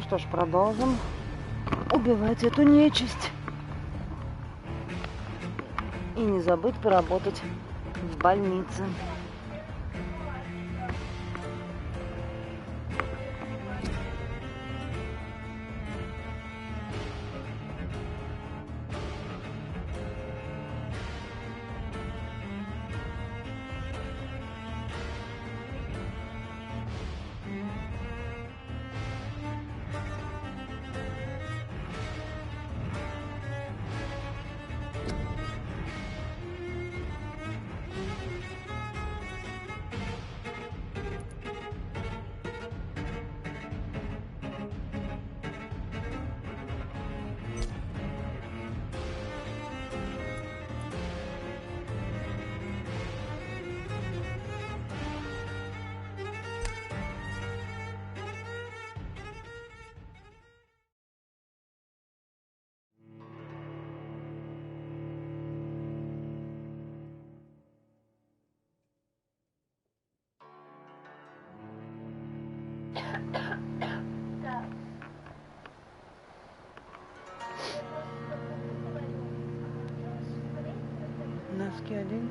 Ну что ж, продолжим убивать эту нечисть. И не забыть поработать в больнице. Носки один.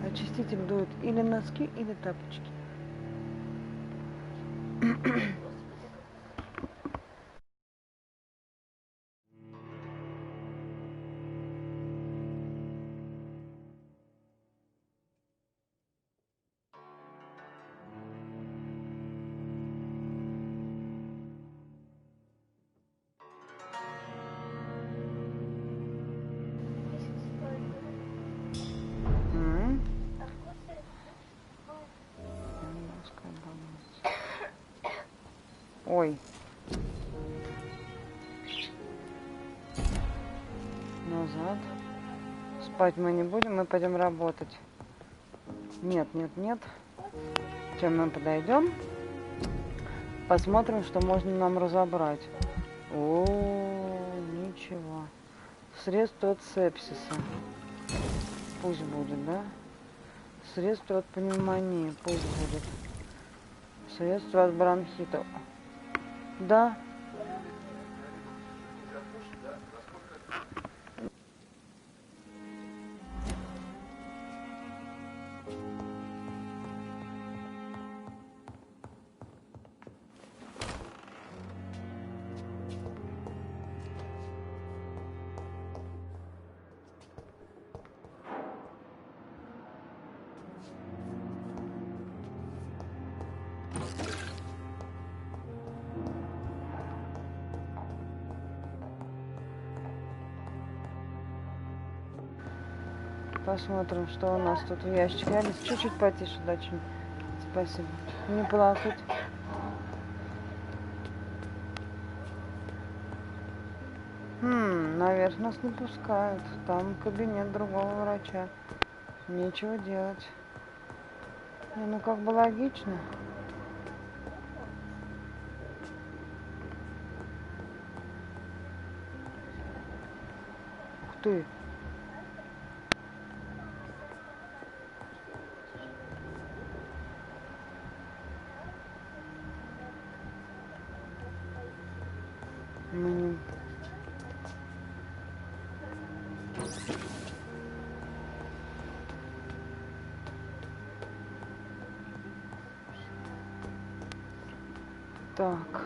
Очиститель дует или носки, или тапочки. Ой. Назад. Спать мы не будем, мы пойдем работать. Нет, нет, нет. Чем мы подойдем? Посмотрим, что можно нам разобрать. О, ничего. Средство от сепсиса. Пусть будет, да? Средство от пневмонии. Пусть будет. Средство от бронхита. Да. Посмотрим, что у нас тут в ящике. Алис, чуть-чуть потише, дочень. Спасибо. Не плакать. Наверх нас не пускают. Там кабинет другого врача. Нечего делать. Ну, как бы логично. Ух ты. Так.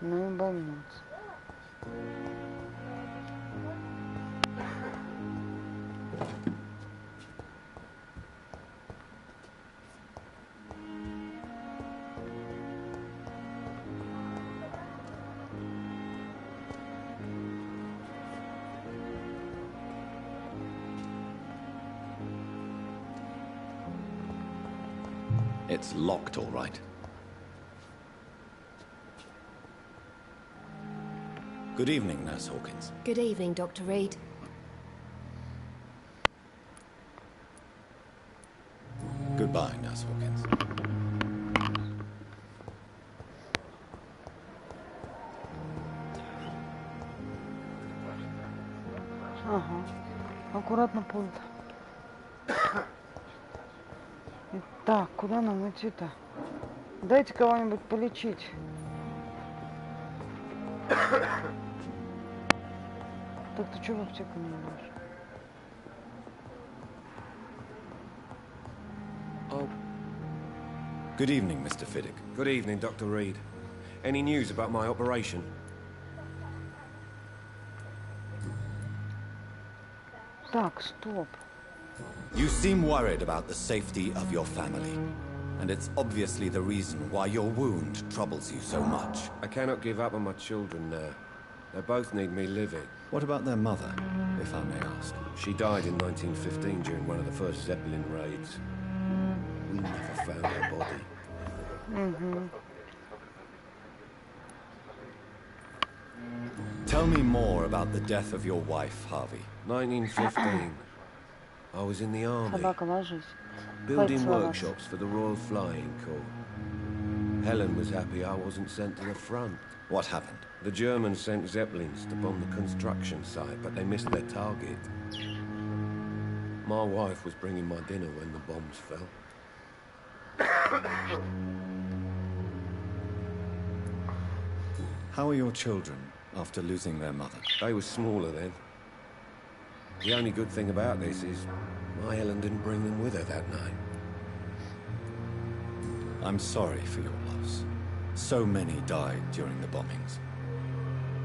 Ну и больница. It's locked, all right. Good evening, Nurse Hawkins. Good evening, Dr. Reed. Goodbye, Nurse Hawkins. Ага. Аккуратно пульт. Итак, куда нам идти-то? Дайте кого-нибудь полечить. Так ты что в аптеку не идешь? Oh, Good evening, Mr. Fiddick. good evening, Dr. Reed. Any news about my operation? Так, стоп. You seem worried about the safety of your family. And it's obviously the reason why your wound troubles you so much. I cannot give up on my children now. They both need me living. What about their mother, if I may ask? She died in 1915 during one of the first Zeppelin raids. We never found her body. Tell me more about the death of your wife, Harvey. 1915. I was in the army, Собака, ложись. building Хватит целоваться. workshops for the Royal Flying Corps. Helen was happy I wasn't sent to the front. What happened? The Germans sent Zeppelins to bomb the construction site, but they missed their target. My wife was bringing my dinner when the bombs fell. How are your children after losing their mother? They were smaller then. The only good thing about this is my Helen didn't bring them with her that night. I'm sorry for your loss. So many died during the bombings.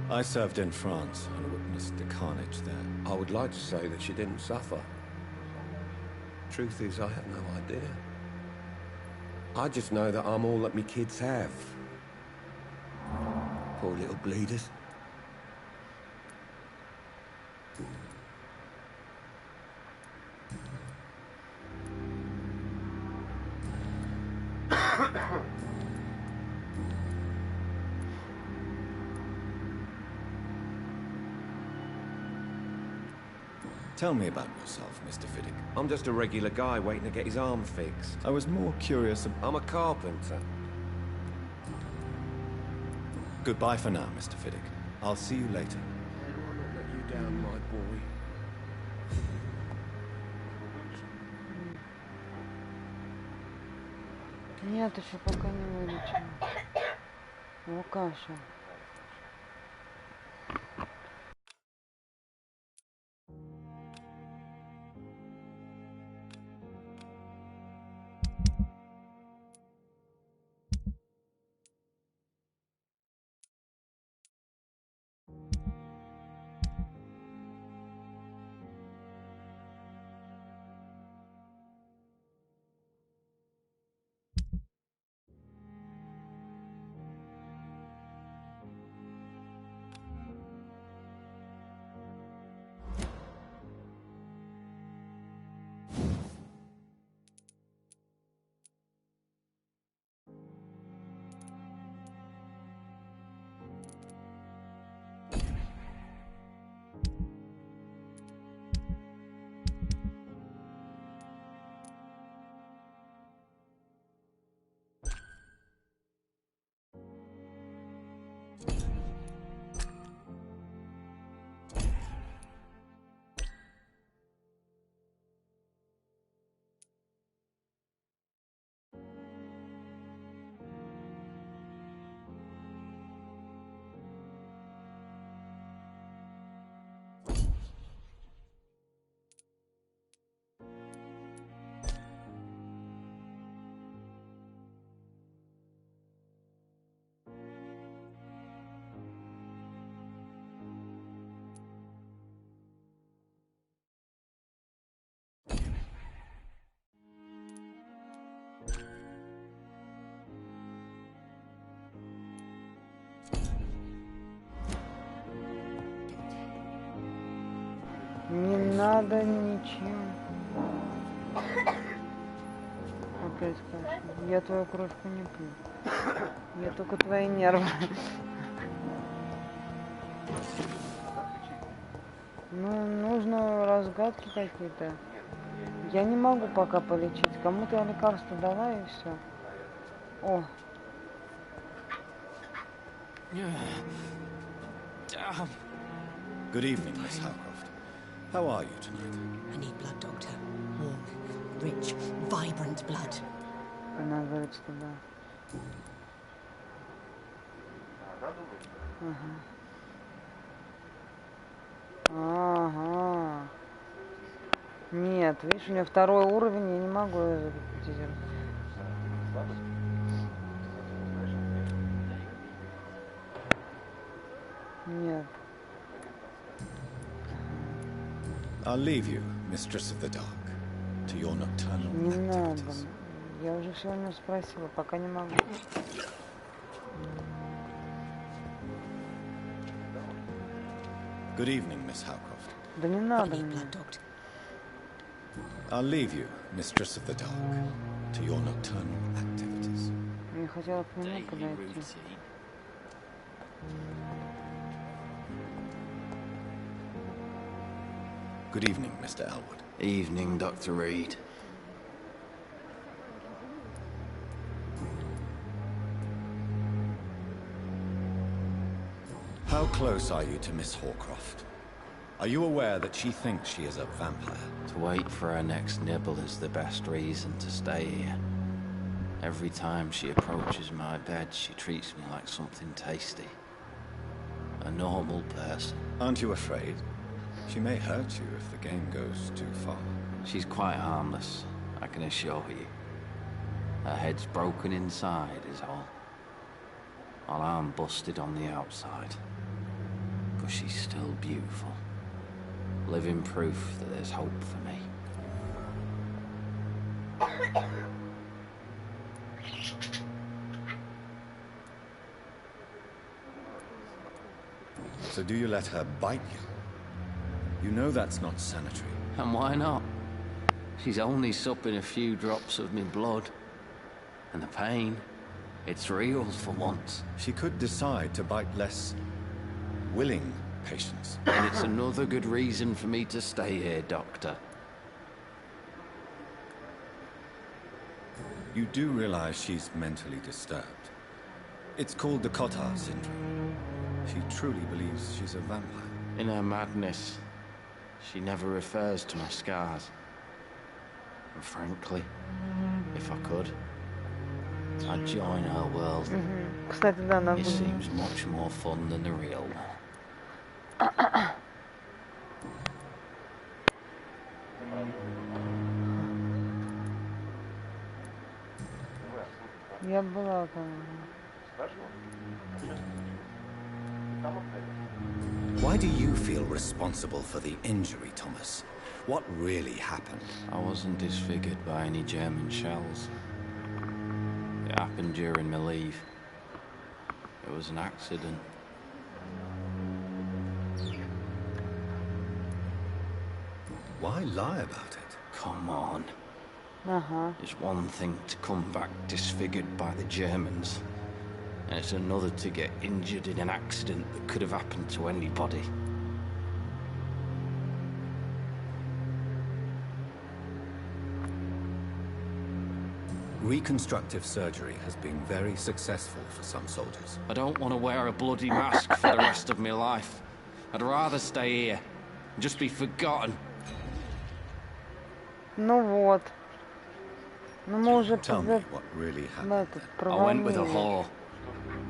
I served in France and witnessed the carnage there. I would like to say that she didn't suffer. Truth is, I have no idea. I just know that I'm all that me kids have. Poor little bleeders. Tell me about yourself, Mr. Fiddick. I'm just a regular guy waiting to get his arm fixed. I was more curious about... I'm a carpenter. Goodbye for now, Mr. Fiddick. I'll see you later. I'll not let you down, my boy. Нет, еще пока не вылечила. Лукаша. Не надо ничем. Опять кашель. Я твою кровку не пью. Я только твои нервы. Ну, нужно разгадки какие-то. Я не могу пока полечить. Кому-то я лекарство дала и все. О. Good evening, Miss Howcroft. How are you tonight? I need blood, Doctor. Warm, rich, vibrant blood. Она говорит, что да. Ага. Нет, видишь, у нее второй уровень, я не могу ее загипнотизировать. Нет. I'll leave you, Mistress of the Dark, to your nocturnal Не надо. activities. Я уже все у нее спросила, пока не могу. Good evening, Miss Howcroft. Да не I надо need мне. blood, Doctor. I'll leave you, Mistress of the Dark, to your nocturnal activities. Я хотела к нему подойти. Good evening, Mr. Elwood. Evening, Dr. Reed. How close are you to Miss Hawcroft? Are you aware that she thinks she is a vampire? To wait for her next nibble is the best reason to stay here. Every time she approaches my bed, she treats me like something tasty. A normal person. Aren't you afraid? She may hurt you if the game goes too far. She's quite harmless, I can assure you. Her head's broken inside is all. While I'm busted on the outside. But she's still beautiful. Living proof that there's hope for me. So do you let her bite you? You know that's not sanitary. And why not? She's only supping a few drops of me blood. And the pain, it's real for once. She could decide to bite less willing patients. And it's another good reason for me to stay here, Doctor. You do realize she's mentally disturbed. It's called the Cotard syndrome. She truly believes she's a vampire. In her madness, she never refers to my scars. And frankly, if I could, I'd join her world. Кстати, да, она It будет. seems much more fun than the real one. Я была там. Why do you feel responsible for the injury, Thomas? What really happened? I wasn't disfigured by any German shells. It happened during my leave. It was an accident. Why lie about it? Come on. Ага. It's one thing to come back disfigured by the Germans, and it's another to get injured in an accident that could have happened to anybody. Reconstructive surgery has been very successful for some soldiers. I don't want to wear a bloody mask for the rest of my life. I'd rather stay here and just be forgotten. Ну вот. Ну мы уже Tell me what really happened. этот I went with a провалили whore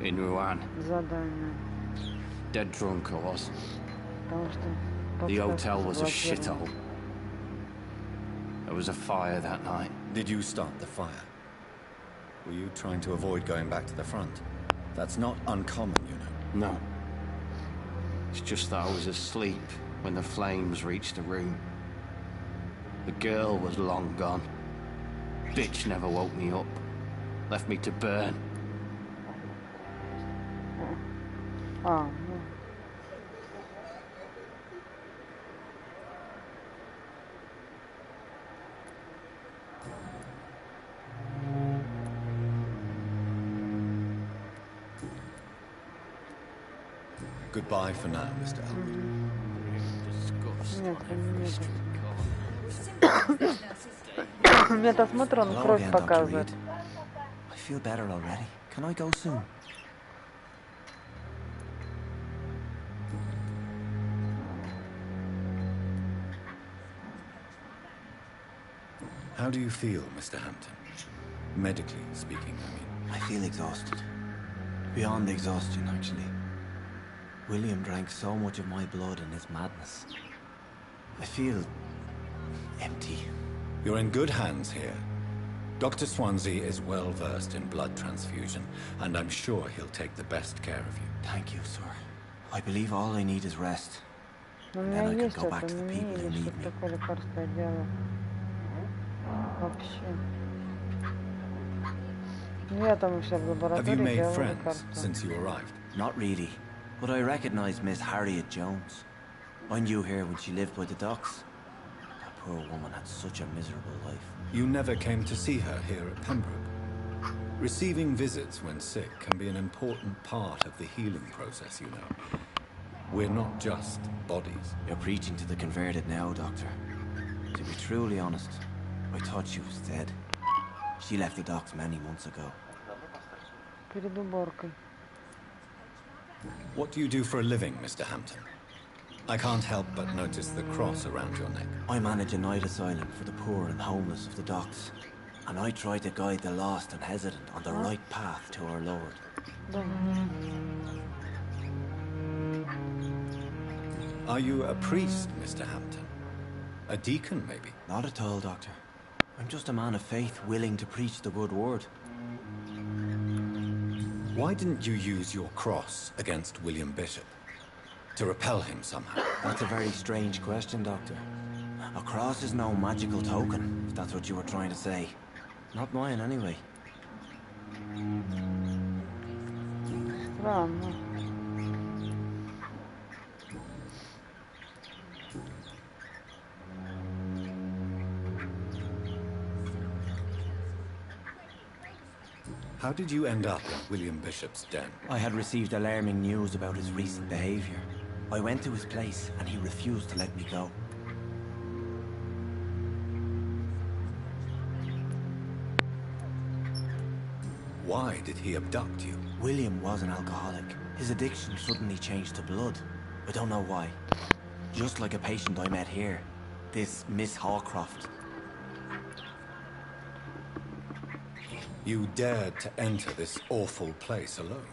in Rouen. задание. Dead drunk I was. Потому что The подсказка hotel was a заблокирована. shithole. There was a fire that night. Did you start the fire? Were you trying to avoid going back to the front? That's not uncommon, you know. No. It's just that I was asleep when the flames reached the room. The girl was long gone. Bitch never woke me up. Left me to burn. А, ну. Goodbye for now, Mr. Elwood. Нет, нет. Медосмотр, он Hello кровь again, Dr. показывает. Reed. I feel better already. Can I go soon? How do you feel, Mr. Hampton? Medically speaking, I mean. I feel exhausted. Beyond exhaustion, actually. William drank so much of my blood in his madness. I feel empty. You're in good hands here. Dr. Swansea is well versed in blood transfusion, and I'm sure he'll take the best care of you. Thank you, sir. I believe all I need is rest. У And меня then I can есть go back это, to the но people who не need чтобы me. такое лекарство я делаю. Вообще. Ну я там еще в Have you лаборатории made делала friends лекарства. since you arrived? Not really, but I recognize Miss Harriet Jones. I knew her when she lived by the docks. That poor woman had such a miserable life. You never came to see her here at Pembroke. Receiving visits when sick can be an important part of the healing process, you know. We're not just bodies. You're preaching to the converted now, Doctor. To be truly honest, I thought she was dead. She left the docks many months ago. Перед уборкой. What do you do for a living, Mr. Hampton? I can't help but notice the cross around your neck. I manage a night asylum for the poor and homeless of the docks. And I try to guide the lost and hesitant on the right path to our Lord. Are you a priest, Mr. Hampton? A deacon, maybe? Not at all, Doctor. I'm just a man of faith willing to preach the good word. Why didn't you use your cross against William Bishop? To repel him somehow? That's a very strange question, Doctor. A cross is no magical token, if that's what you were trying to say. Not mine, anyway. Странно. How did you end up in William Bishop's den? I had received alarming news about his recent behavior. I went to his place, and he refused to let me go. Why did he abduct you? William was an alcoholic. His addiction suddenly changed to blood. I don't know why. Just like a patient I met here. This Miss Hawcroft. You dared to enter this awful place alone.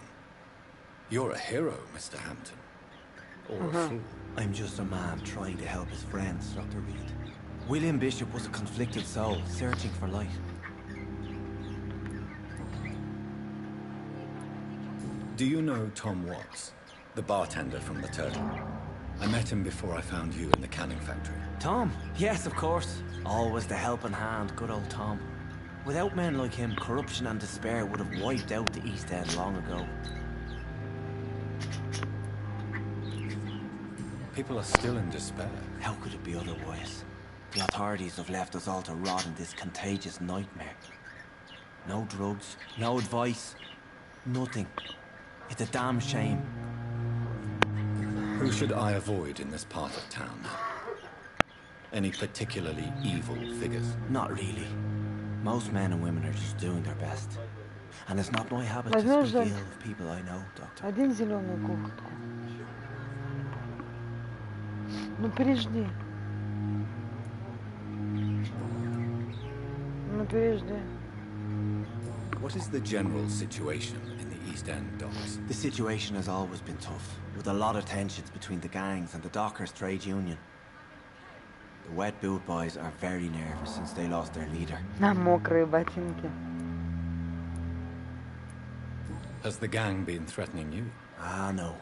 You're a hero, Mr. Hampton. Or a fool. I'm just a man trying to help his friends, Dr. Reed. William Bishop was a conflicted soul, searching for light. Do you know Tom Watts, the bartender from the Turtle? I met him before I found you in the canning factory. Tom? Yes, of course. Always the helping hand, good old Tom. Without men like him, corruption and despair would have wiped out the East End long ago. People are still in despair. How could it be otherwise? The authorities have left us all to rot in this contagious nightmare. No drugs, no advice, nothing. It's a damn shame. Who should I avoid in this part of town now? Any particularly evil figures? Not really. Most men and women are just doing their best. And it's not my habit to Возьмешь speak же ill of people I know, Doctor. один зеленую куртку. Ну пережди. Ну пережди. What is the general situation in the East End docks? The situation has always been tough, with a lot of tensions between the gangs and the Dockers Trade Union. The Wet Boot Boys are very nervous since they lost their leader. На мокрые ботинки. Has the gang been threatening you? Ah, no.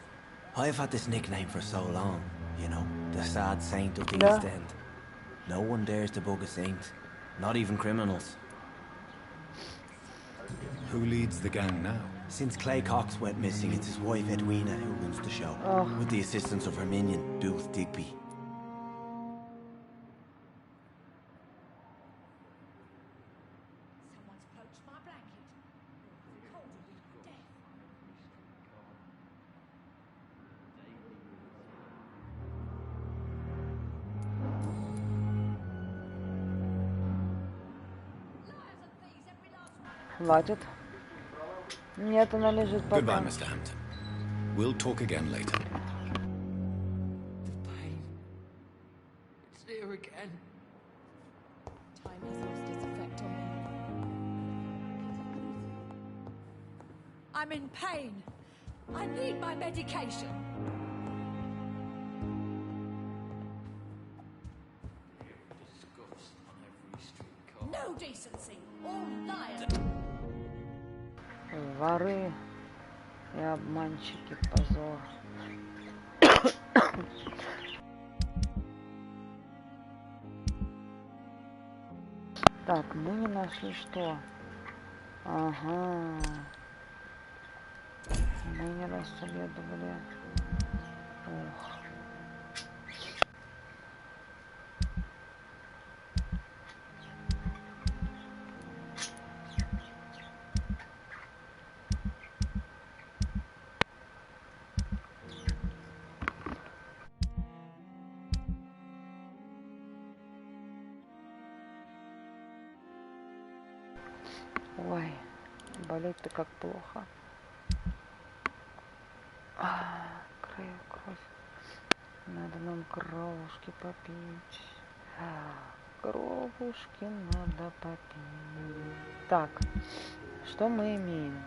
I've had this nickname for so long, you know, the sad saint of the Yeah. East End. No one dares to bug a saint, not even criminals. Who leads the gang now? Since Clay Cox went missing, it's his wife Edwina who runs the show, Oh. with the assistance of her minion, Booth Digby. Someone's poached my blanket. Cold with death. Liars and thieves, every last one. Хватит. Нет, она лежит пока. Goodbye, Mr. Hampton. We'll talk again later. The pain. It's here again. Time has lost its I'm in pain. I need my medication. No decency. All liars. Воры и обманщики, позор. Так, мы не нашли что? Ага. Мы не расследовали. Ох. Ой, болеть-то как плохо. Кровь, кровь. Надо нам кровушки попить. Кровушки надо попить. Так, что мы имеем?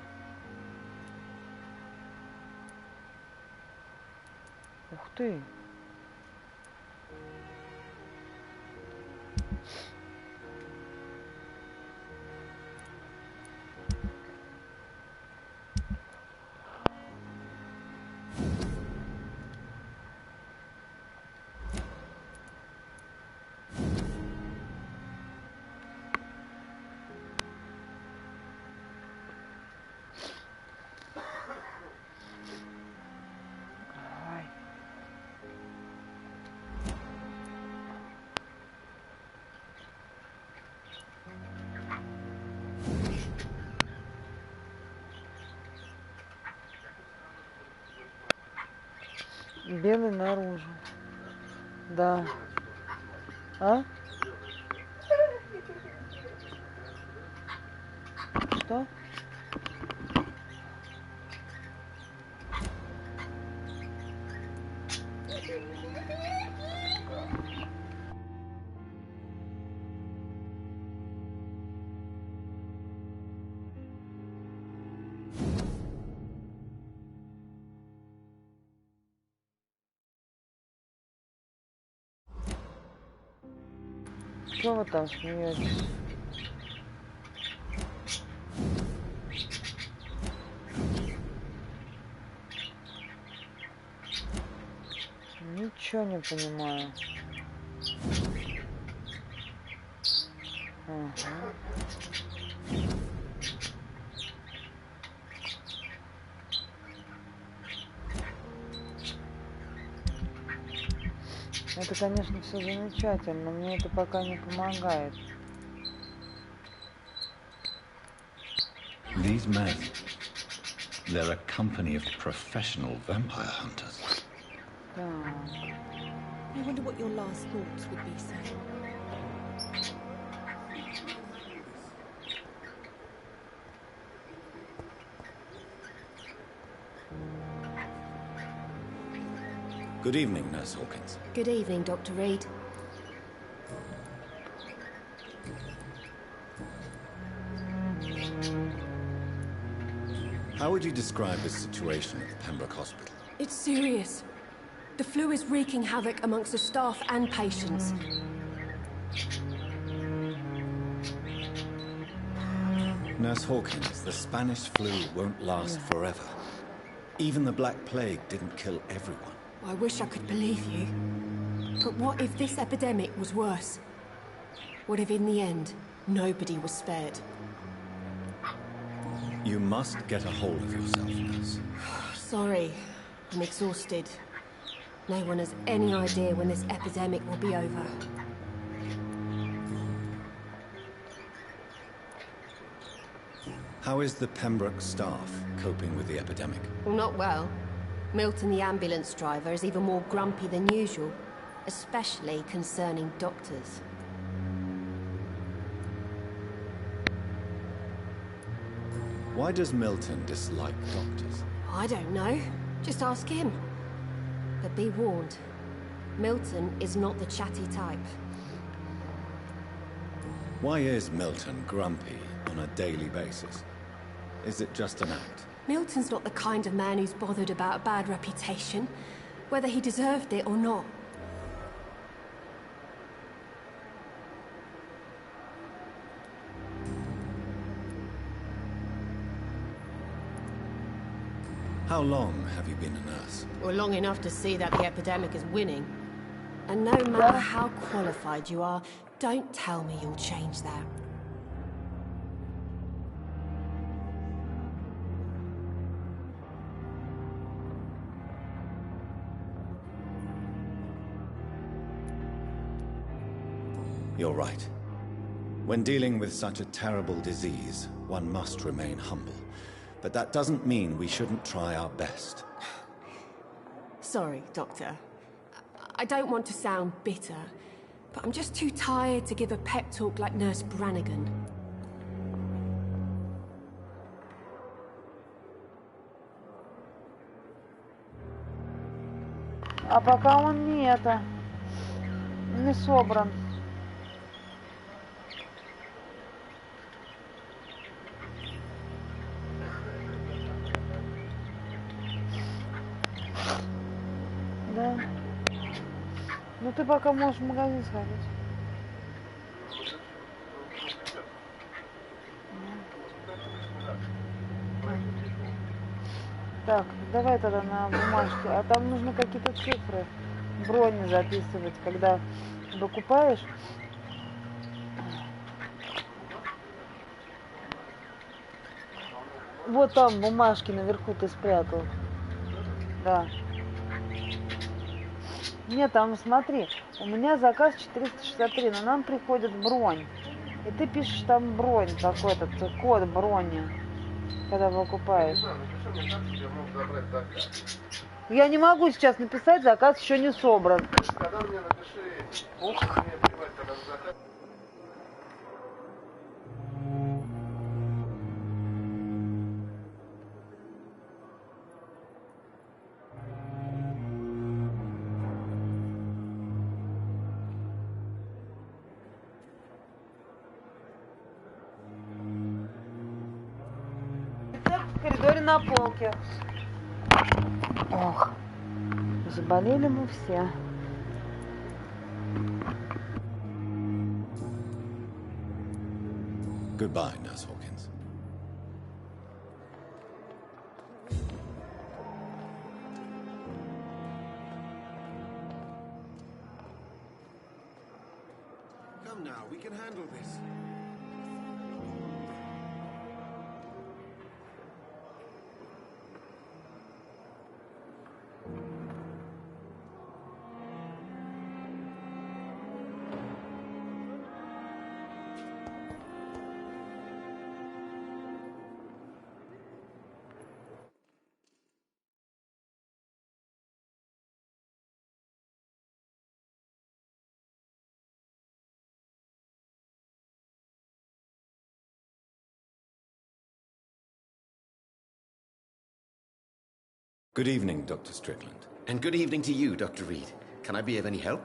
Ух ты! Белый наружу. Да. А? Что? Что вы там смеетесь? Ничего не понимаю. Ага. Это, конечно, все замечательно, но мне это пока не помогает. These men, they're a company of professional vampire hunters. Так. I wonder what your last thoughts would be, sir. Good evening, Nurse Hawkins. Good evening, Dr. Reed. How would you describe the situation at the Pembroke Hospital? It's serious. The flu is wreaking havoc amongst the staff and patients. Nurse Hawkins, the Spanish flu won't last forever. Even the Black Plague didn't kill everyone. I wish I could believe you. But what if this epidemic was worse? What if in the end, nobody was spared? You must get a hold of yourself, Nurse. Sorry, I'm exhausted. No one has any idea when this epidemic will be over. How is the Pembroke staff coping with the epidemic? Well, not well. Milton, the ambulance driver, is even more grumpy than usual, especially concerning doctors. Why does Milton dislike doctors? I don't know. Just ask him. But be warned, Milton is not the chatty type. Why is Milton grumpy on a daily basis? Is it just an act? Milton's not the kind of man who's bothered about a bad reputation, whether he deserved it or not. How long have you been a nurse? Well, long enough to see that the epidemic is winning. And no matter how qualified you are, don't tell me you'll change that. You're right. When dealing with such a terrible disease, one must remain humble. But that doesn't mean we shouldn't try our best. Sorry, Doctor. I don't want to sound bitter, but I'm just too tired to give a pep talk like Nurse Brannigan. А пока он не собран. Да. Ну ты пока можешь в магазин сходить. Так, давай тогда на бумажке. А там нужно какие-то цифры, брони записывать, когда докупаешь. Вот там бумажки наверху ты спрятал. Да. Нет, там смотри, у меня заказ 463, но нам приходит бронь. И ты пишешь там бронь какой-то, код брони, когда выкупаешь. Я не могу сейчас написать, заказ еще не собран. Ух. В коридоре на полке. Ох, заболели мы все. Goodbye, Nurse Hawkins. Come now, we can handle this. Good evening, Dr. Strickland. And good evening to you, Dr. Reed. Can I be of any help?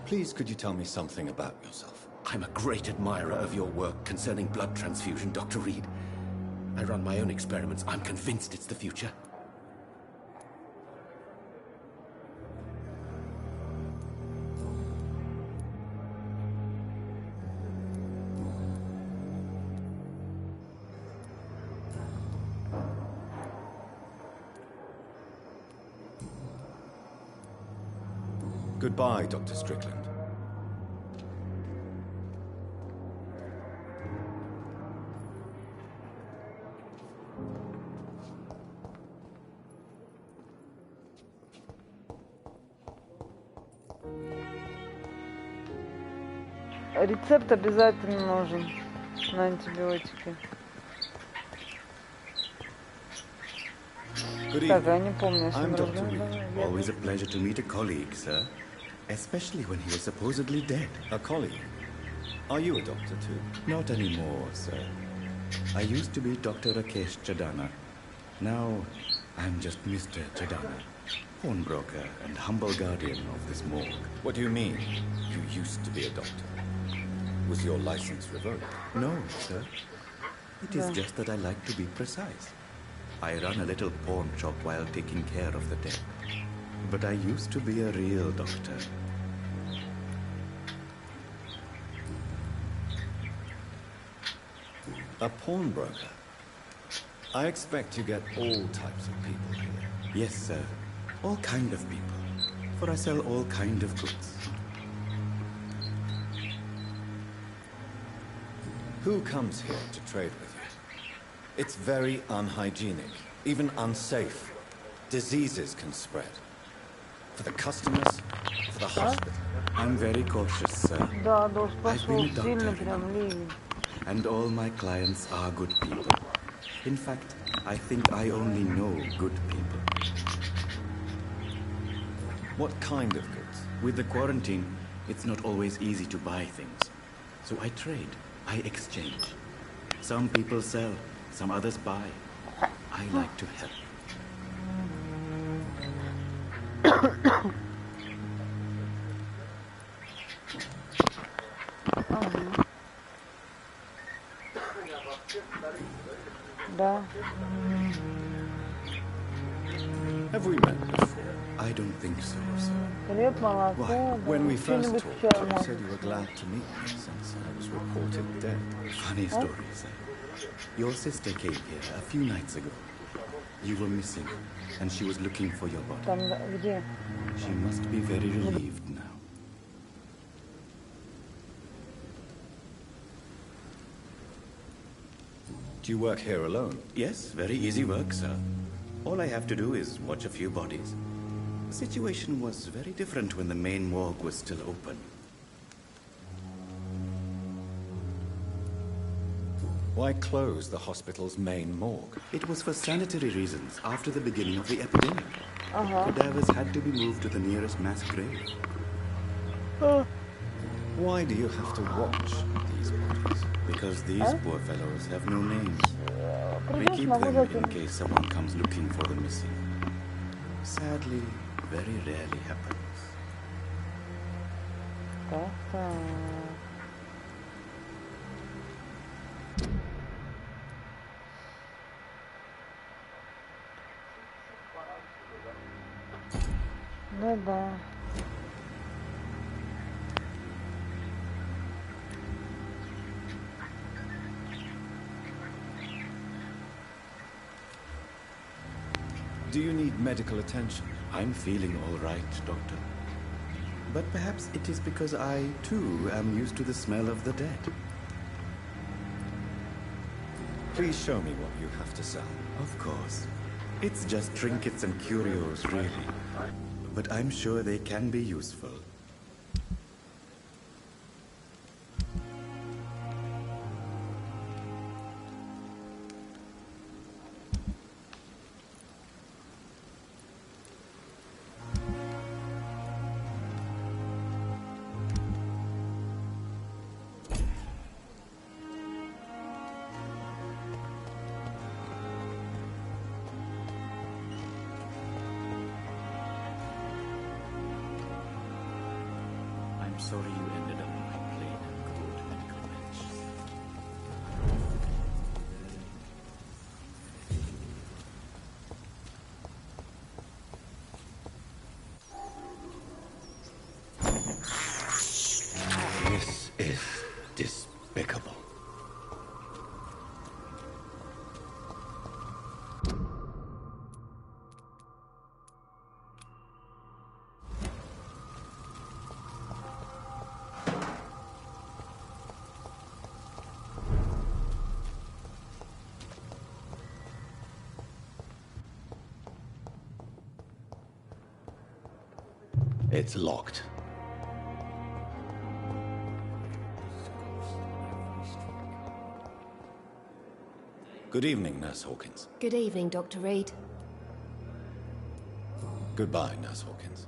Please, could you tell me something about yourself? I'm a great admirer of your work concerning blood transfusion, Dr. Reed. I run my own experiments. I'm convinced it's the future. Goodbye, Dr. Strickland. Рецепт обязательно нужен на антибиотики. Good Так, я evening. не помню, если I'm мы Dr. разговаривали. Reed. Always a pleasure to meet a colleague, sir. Especially when he was supposedly dead. A colleague. Are you a doctor too? Not anymore, sir. I used to be Dr. Rakesh Chadana. Now, I'm just Mr. Chedana, pawnbroker and humble guardian of this morgue. What do you mean? You used to be a doctor. Was your license revoked? No, sir. It is just that I like to be precise. I run a little pawn shop while taking care of the dead. But I used to be a real doctor. A pawnbroker? I expect you get all types of people here. Yes, sir. All kind of people. For I sell all kind of goods. Who comes here to trade with you? It's very unhygienic, even unsafe. Diseases can spread. For the customers, for the hospital. I'm very cautious, sir. Да, дождь I've пошел, been a сильно doctor, прям ливень. and all my clients are good people. In fact, I think I only know good people. What kind of goods? With the quarantine, it's not always easy to buy things. So I trade, I exchange. Some people sell, some others buy. I like to help. Да. Have we met before? I don't think so, sir. Хлеб, молоко, Why, да. when we first Что-нибудь talked, чай, you может. said you were glad to meet me since I was reported dead. Funny story, sir. Your sister came here a few nights ago. You were missing, and she was looking for your body. Там, где? She must be very relieved now. Do you work here alone? Yes, very easy work, sir. All I have to do is watch a few bodies. The situation was very different when the main morgue was still open. Why close the hospital's main morgue? It was for sanitary reasons after the beginning of the epidemic. Cadavers had to be moved to the nearest mass grave. Why do you have to watch these bodies? Because these poor fellows have no names. We Придешь, keep могу them зайти. in case someone comes looking for the missing. Sadly, very rarely happens. Так. Ну да. Do you need medical attention? I'm feeling all right, Doctor. But perhaps it is because I, too, am used to the smell of the dead. Please show me what you have to sell. Of course. It's just trinkets and curios, really. But I'm sure they can be useful. I'm sorry you ended up on my plate and cold medical bench. This is despicable. It's locked. Good evening, Nurse Hawkins. Good evening, Dr. Reed. Goodbye, Nurse Hawkins.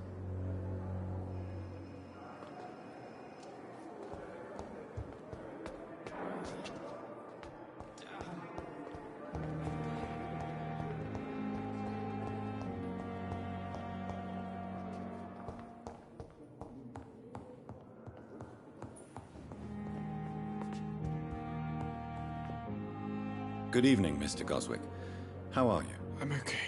Good evening, Mr. Goswick. How are you? I'm okay.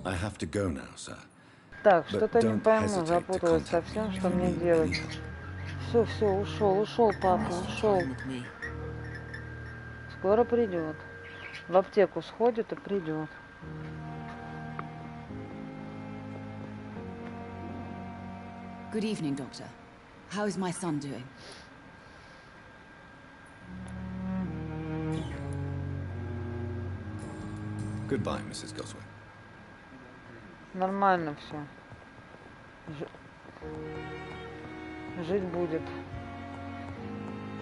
I have to go now, sir. Так, что-то не пойму, запуталась совсем, что мне делать. Все, ушел, папа, ушел. Скоро придет. В аптеку сходит и придет. Good evening, Doctor. How is my son doing? Goodbye, Mrs. Goswick. Нормально все. Жить будет.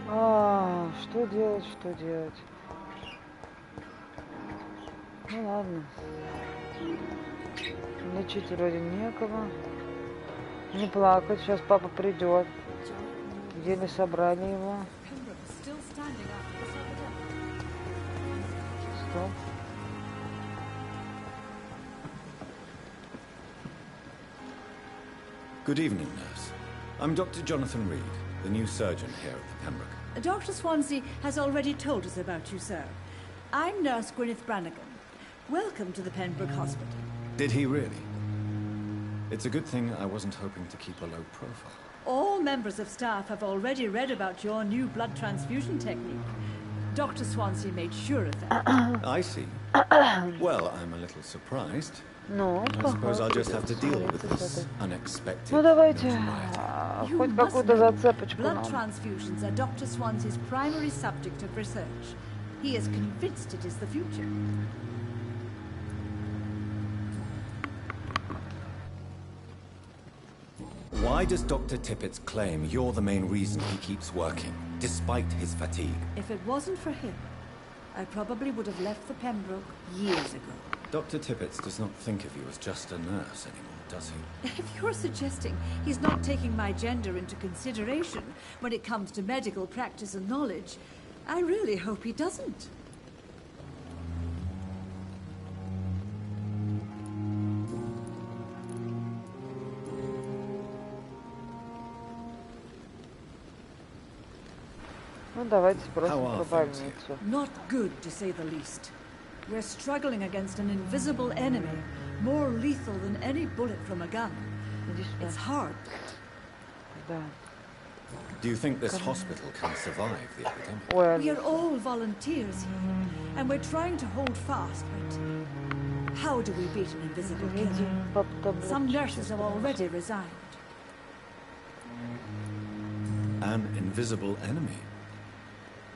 Что делать, что делать? Ну ладно. Лечить вроде некого. Не плакать, сейчас папа придет. Еле собрали его. Стоп. Good evening, nurse. I'm Dr. Jonathan Reed, the new surgeon here at the Pembroke. Dr. Swansea has already told us about you, sir. I'm Nurse Gwyneth Brannigan. Welcome to the Pembroke Hospital. Did he really? It's a good thing I wasn't hoping to keep a low profile. All members of staff have already read about your new blood transfusion technique. Dr. Swansea made sure of that. I see. Well, I'm a little surprised. Ну, I suppose I'll just have to deal with this unexpected. Ну давайте, хоть какую-то зацепочку Blood нам. transfusions are Dr. Swansea's primary subject of research. He is convinced it is the future. Why does Dr. Tippett's claim you're the main reason he keeps working, despite his fatigue? If it wasn't for him, I probably would have left the Pembroke years ago. Dr. Tippett does not think of you as just a nurse anymore, does he? If you're suggesting he's not taking my gender into consideration when it comes to medical practice and knowledge, I really hope he doesn't. Ну давайте просто про больницу. Not good, to say the least. We're struggling against an invisible enemy, more lethal than any bullet from a gun. It's hard. Да. Do you think this hospital can survive the epidemic? We are all volunteers here, and we're trying to hold fast, but how do we beat an invisible killer? Some nurses have already resigned. An invisible enemy?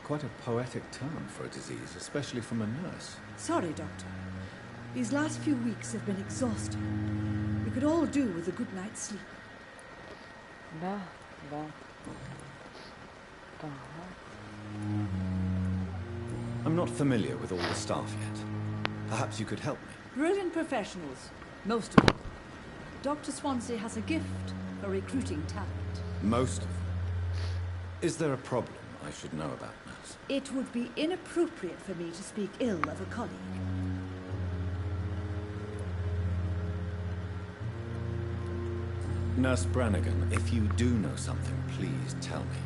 Quite a poetic term for a disease, especially from a nurse. Sorry, Doctor. These last few weeks have been exhausting. We could all do with a good night's sleep. Да. I'm not familiar with all the staff yet. Perhaps you could help me. Brilliant professionals, most of them. Dr. Swansea has a gift for recruiting talent. Most of them. Is there a problem I should know about, nurse? It would be inappropriate for me to speak ill of a colleague. Nurse Brannigan, if you do know something, please tell me.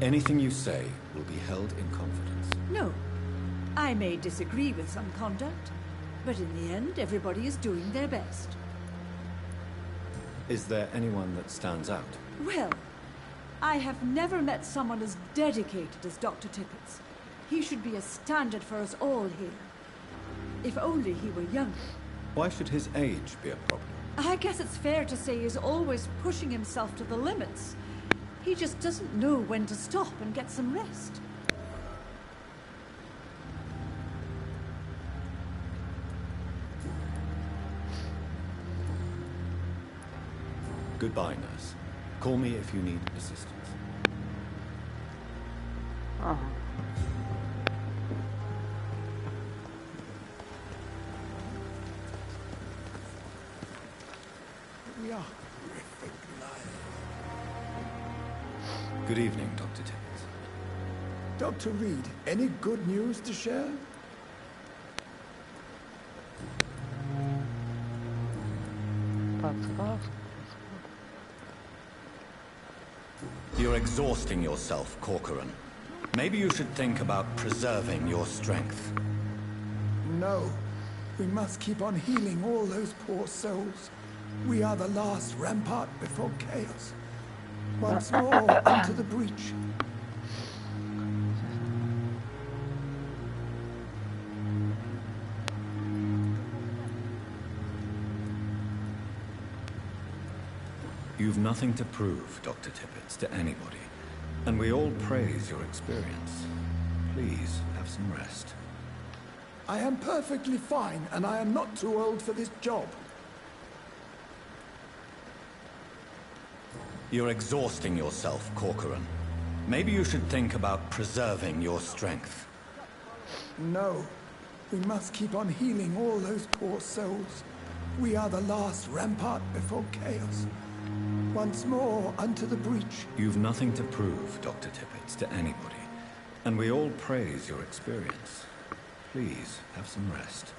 Anything you say will be held in confidence. No. I may disagree with some conduct, but in the end, everybody is doing their best. Is there anyone that stands out? Well, I have never met someone as dedicated as Dr. Tippett's. He should be a standard for us all here. If only he were younger. Why should his age be a problem? I guess it's fair to say he's always pushing himself to the limits. He just doesn't know when to stop and get some rest. Goodbye, nurse. Call me if you need assistance. Good evening, Dr. Tippett. Dr. Reed, any good news to share? You're exhausting yourself, Corcoran. Maybe you should think about preserving your strength. No. We must keep on healing all those poor souls. We are the last rampart before chaos. Once more, into the breach. You've nothing to prove, Dr. Tippett, to anybody. And we all praise your experience. Please, have some rest. I am perfectly fine, and I am not too old for this job. You're exhausting yourself, Corcoran. Maybe you should think about preserving your strength. No. We must keep on healing all those poor souls. We are the last rampart before chaos. Once more, unto the breach. You've nothing to prove, Dr. Tippett, to anybody. And we all praise your experience. Please, have some rest.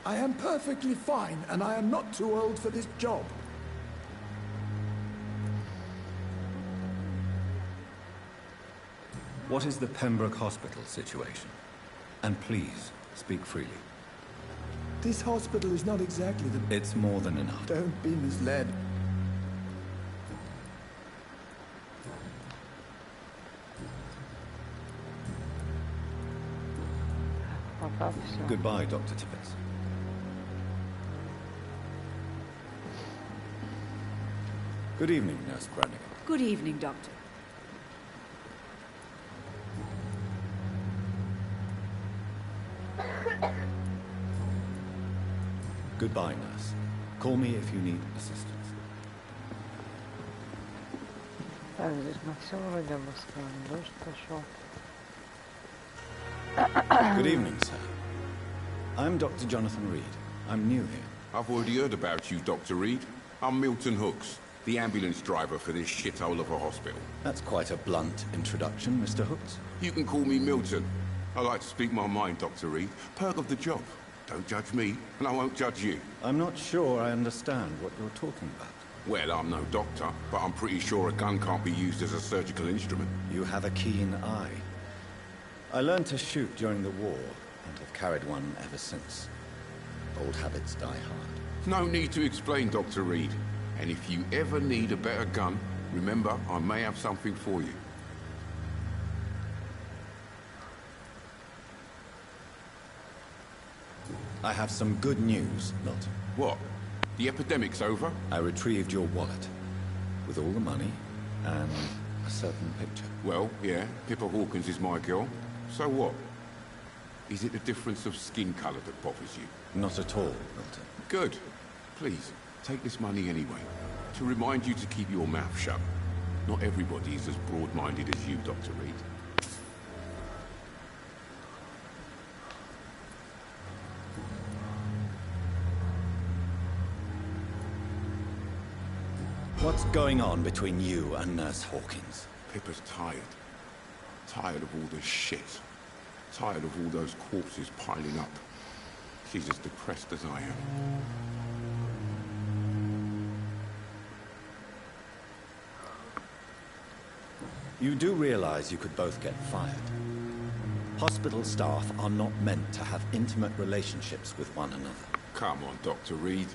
I am perfectly fine, and I am not too old for this job. What is the Pembroke Hospital situation? And please, speak freely. This hospital is not exactly the... It's more than enough. Don't be misled. Goodbye, Dr. Tippett. Good evening, Nurse Brannigan. Good evening, Doctor. Goodbye, nurse. Call me if you need assistance. Так, здесь мы все вроде бы сказали. Дождь пошел. Good evening, sir. I'm Dr. Jonathan Reed. I'm new here. I've already heard about you, Dr. Reed. I'm Milton Hooks, the ambulance driver for this shithole of a hospital. That's quite a blunt introduction, Mr. Hooks. You can call me Milton. I like to speak my mind, Dr. Reed. Perk of the job. Don't judge me, and I won't judge you. I'm not sure I understand what you're talking about. Well, I'm no doctor, but I'm pretty sure a gun can't be used as a surgical instrument. You have a keen eye. I learned to shoot during the war, and have carried one ever since. Old habits die hard. No need to explain, Dr. Reed. And if you ever need a better gun, remember, I may have something for you. I have some good news, Milton. What? The epidemic's over? I retrieved your wallet, with all the money, and a certain picture. Well, yeah, Pippa Hawkins is my girl. So what? Is it the difference of skin colour that bothers you? Not at all, Milton. Good. Please, take this money anyway. To remind you to keep your mouth shut. Not everybody is as broad-minded as you, Dr. Reed. What's going on between you and Nurse Hawkins? Pippa's tired. Tired of all this shit. Tired of all those corpses piling up. She's as depressed as I am. You do realize you could both get fired. Hospital staff are not meant to have intimate relationships with one another. Come on, Dr. Reed.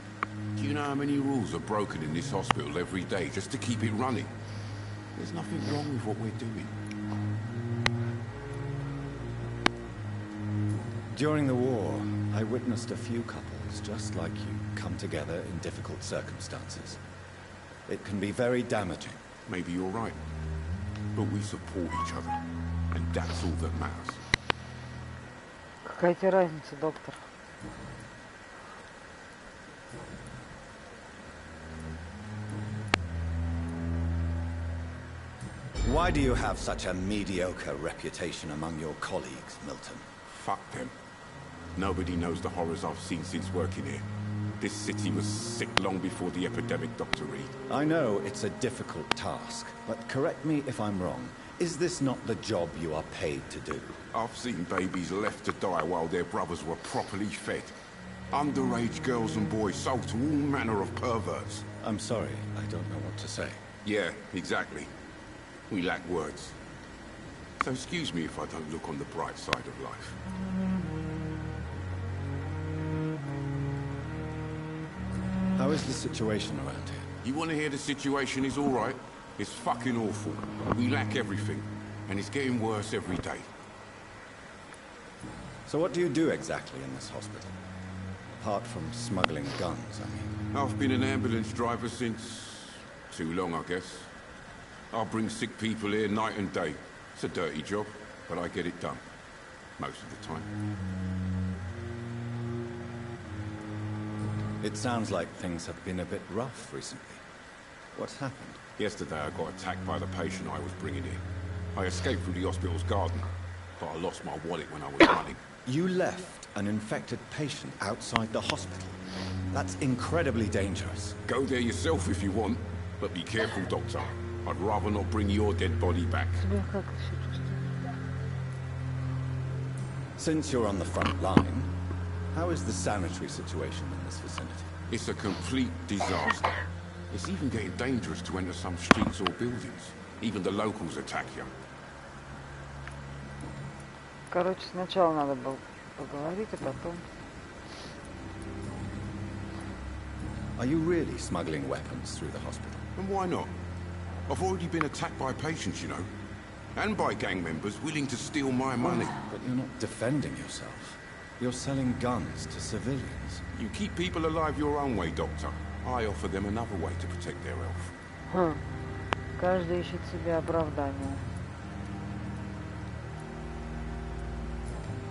Do you know how many rules are broken in this hospital every day just to keep it running? There's nothing wrong with what we're doing. During the war, I witnessed a few couples just like you come together in difficult circumstances. It can be very damaging. Maybe you're right. But we support each other, and that's all that matters. Какая тебе разница, доктор? Why do you have such a mediocre reputation among your colleagues, Milton? Fuck them. Nobody knows the horrors I've seen since working here. This city was sick long before the epidemic, Dr. Reed. I know it's a difficult task, but correct me if I'm wrong. Is this not the job you are paid to do? I've seen babies left to die while their brothers were properly fed. Underage girls and boys sold to all manner of perverts. I'm sorry, I don't know what to say. Yeah, exactly. We lack words. So excuse me if I don't look on the bright side of life. How is the situation around here? You want to hear the situation is all right? It's fucking awful. We lack everything, and it's getting worse every day. So what do you do exactly in this hospital? Apart from smuggling guns, I mean. I've been an ambulance driver since... too long, I guess. I bring sick people here night and day. It's a dirty job, but I get it done. Most of the time. It sounds like things have been a bit rough recently. What's happened? Yesterday I got attacked by the patient I was bringing in. I escaped through the hospital's garden, but I lost my wallet when I was running. You left an infected patient outside the hospital? That's incredibly dangerous. Go there yourself if you want, but be careful, Doctor. I'd rather not bring your dead body back. Since you're on the front line, how is the sanitary situation in this vicinity? It's a complete disaster. It's even getting dangerous to enter some streets or buildings. Even the locals attack you. Короче, сначала надо было поговорить, а потом... Are you really smuggling weapons through the hospital? And why not? I've already been attacked by patients, you know. And by gang members willing to steal my money. But you're not defending yourself. You're selling guns to civilians. You keep people alive your own way, Doctor. I offer them another way to protect their health. Каждый ищет себе оправдание.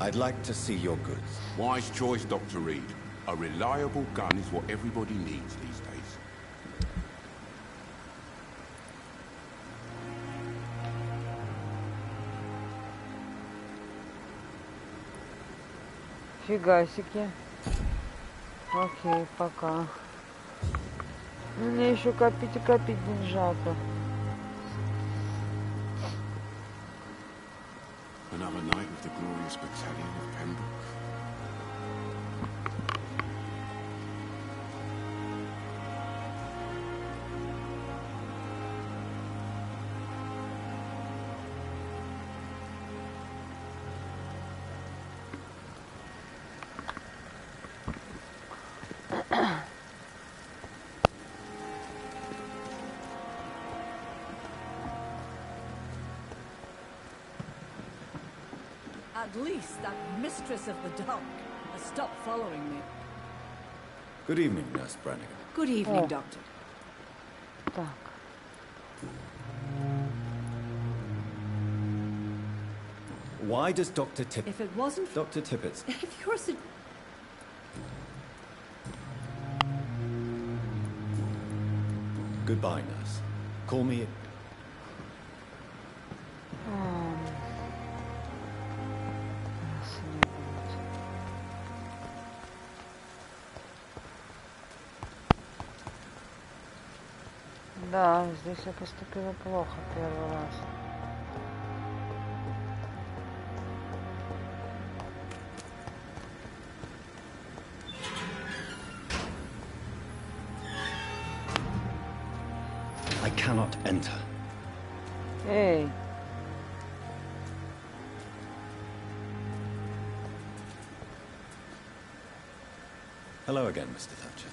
I'd like to see your goods. Wise choice, Dr. Reed. A reliable gun is what everybody needs these days. Фигасики. Окей, пока. Мне еще копить и копить деньжата. Another night with the glorious battalion of Pembroke. At least that mistress of the dark has stopped following me. Good evening, Nurse Brannigan. Good evening, Doctor. Так. Why does Dr. Tippett... If it wasn't... Dr. Tippett's... If you're so... Goodbye, nurse. Call me... Да, здесь я поступила плохо первый раз. I cannot enter. Эй! Hello again, Mr. Thatcher.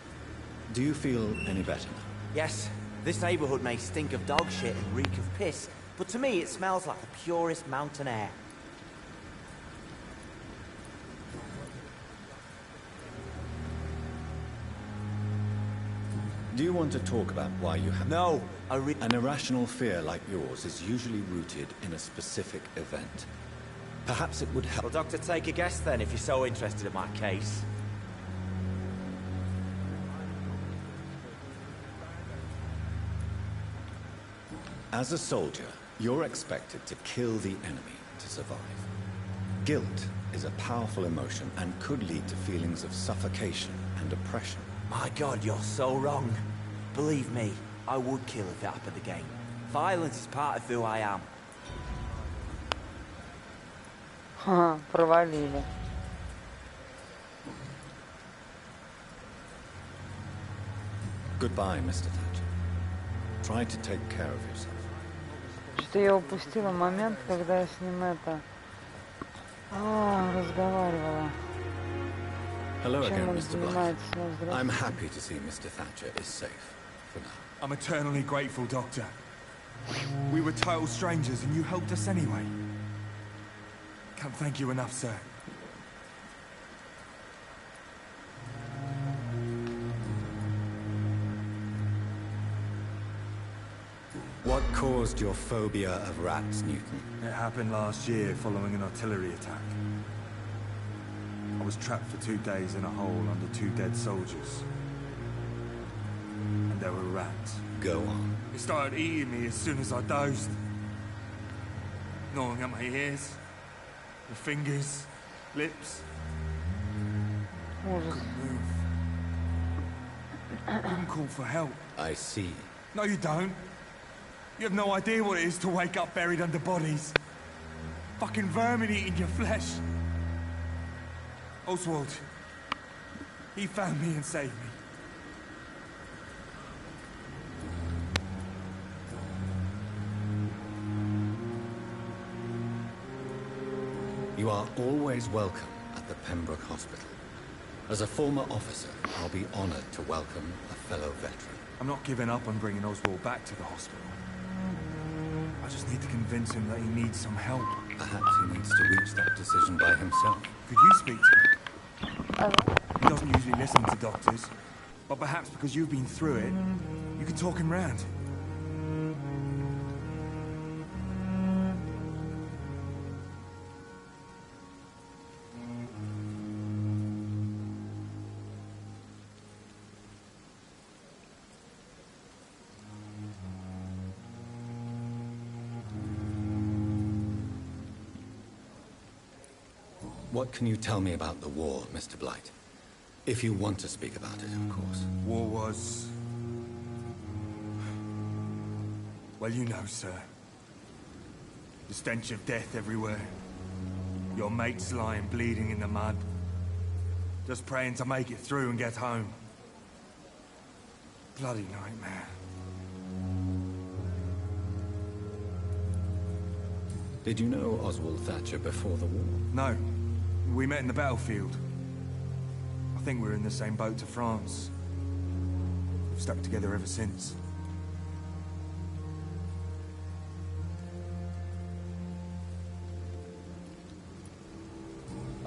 Do you feel any better now? Yes, this neighborhood may stink of dog shit and reek of piss, but to me it smells like the purest mountain air. Do you want to talk about why you have... No, An irrational fear like yours is usually rooted in a specific event. Perhaps it would help... Well, Doctor, take a guess then, if you're so interested in my case. As a soldier, you're expected to kill the enemy to survive. Guilt is a powerful emotion and could lead to feelings of suffocation and oppression. My God, you're so wrong. Believe me, I would kill if it happened again. Violence is part of who I am. Ха, провалили. Goodbye, Mr. Thatcher. Try to take care of yourself. Что я упустила момент, когда я с ним разговаривала. Hello again, Mr. Blight. I'm happy to see Mr. Thatcher is safe for now. I'm eternally grateful, Doctor. We were total strangers and you helped us anyway. Can't thank you enough, sir. What caused your phobia of rats, Newton? It happened last year following an artillery attack. I was trapped for 2 days in a hole under 2 dead soldiers. And there were rats. Go on. They started eating me as soon as I dozed. Gnawing at my ears, my fingers, lips. I couldn't move. I couldn't call for help. I see. No, you don't. You have no idea what it is to wake up buried under bodies. Fucking vermin eating your flesh. Oswald. He found me and saved me. You are always welcome at the Pembroke Hospital. As a former officer, I'll be honored to welcome a fellow veteran. I'm not giving up on bringing Oswald back to the hospital. I just need to convince him that he needs some help. Perhaps he needs to reach that decision by himself. Could you speak to him? He doesn't usually listen to doctors, but perhaps because you've been through it, you could talk him round. What can you tell me about the war, Mr. Blight? If you want to speak about it, of course. War was... well, you know, sir. The stench of death everywhere. Your mates lying bleeding in the mud. Just praying to make it through and get home. Bloody nightmare. Did you know Oswald Thatcher before the war? No. We met in the battlefield. I think we're in the same boat to France. We've stuck together ever since.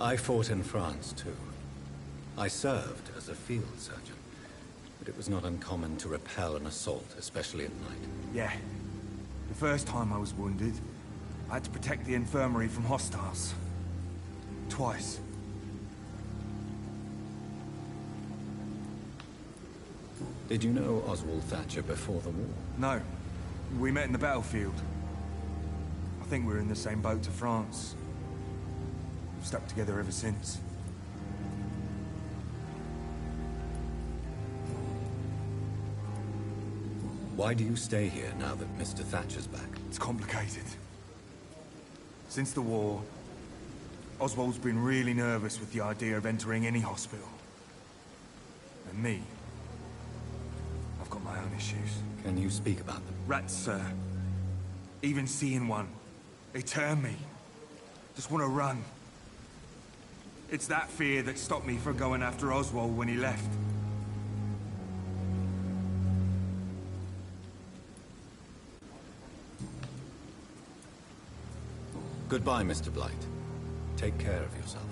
I fought in France, too. I served as a field surgeon, but it was not uncommon to repel an assault, especially at night. Yeah. The first time I was wounded, I had to protect the infirmary from hostiles. Twice. Did you know Oswald Thatcher before the war? No. We met in the battlefield. I think we're in the same boat to France. We've stuck together ever since. Why do you stay here now that Mr. Thatcher's back? It's complicated. Since the war, Oswald's been really nervous with the idea of entering any hospital. And me, I've got my own issues. Can you speak about them? Rats, sir. Even seeing one, they turn me. Just want to run. It's that fear that stopped me from going after Oswald when he left. Goodbye, Mr. Blight. Take care of yourself.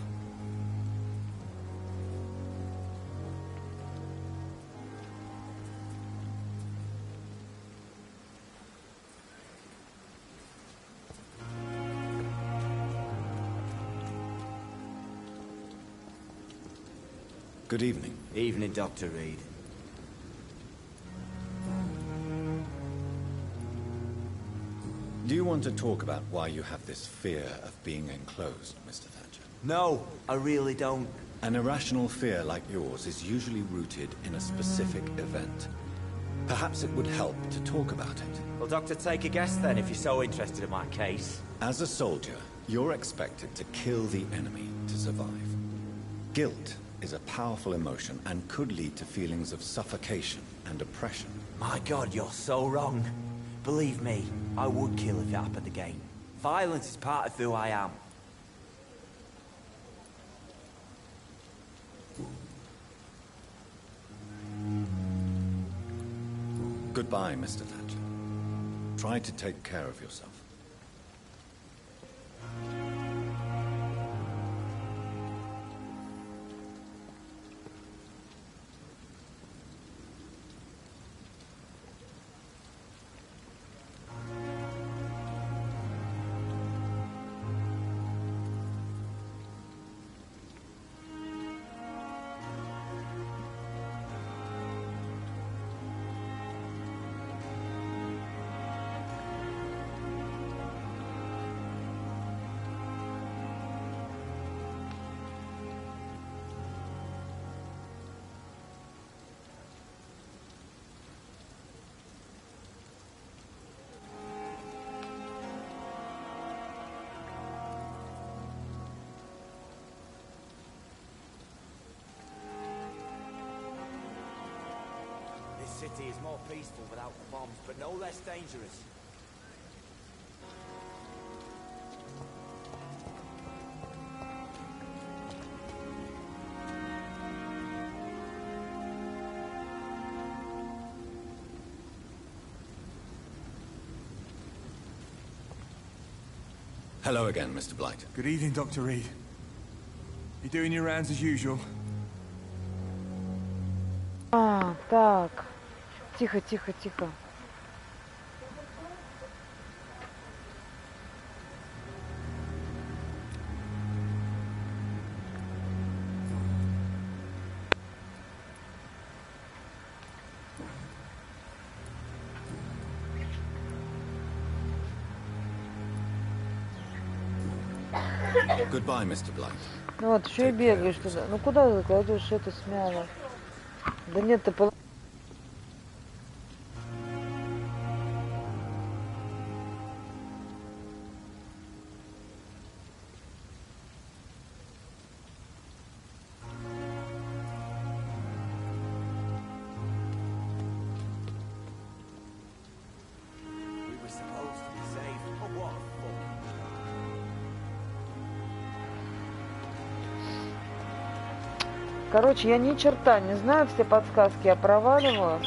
Good evening. Evening, Dr. Reed. Do you want to talk about why you have this fear of being enclosed, Mr. Thatcher? No, I really don't. An irrational fear like yours is usually rooted in a specific event. Perhaps it would help to talk about it. Well, Doctor, take a guess then, if you're so interested in my case. As a soldier, you're expected to kill the enemy to survive. Guilt is a powerful emotion and could lead to feelings of suffocation and oppression. My God, you're so wrong. Believe me, I would kill if it happened again. Violence is part of who I am. Goodbye, Mr. Thatcher. Try to take care of yourself. This city is more peaceful without the bombs, but no less dangerous. Hello again, Mr. Blight. Good evening, Dr. Reed. You doing your rounds as usual? А, так. Тихо, тихо, тихо. Goodbye, Mr. Blight. Ну вот, еще и бегаешь туда. Ну куда ты кладешь это смяло? Да нет, ты We were supposed to be saved. Oh, what a fuck. Короче, я ни черта не знаю, все подсказки я проваливаю.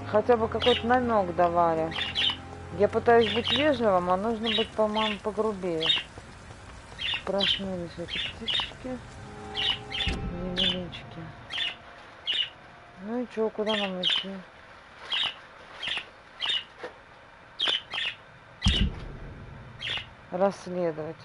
Хотя бы какой-то намек давали. Я пытаюсь быть вежливым, а нужно быть, по-моему, погрубее. Проснулись эти птички. Невелички. Ну и чё, куда нам идти? Расследовать.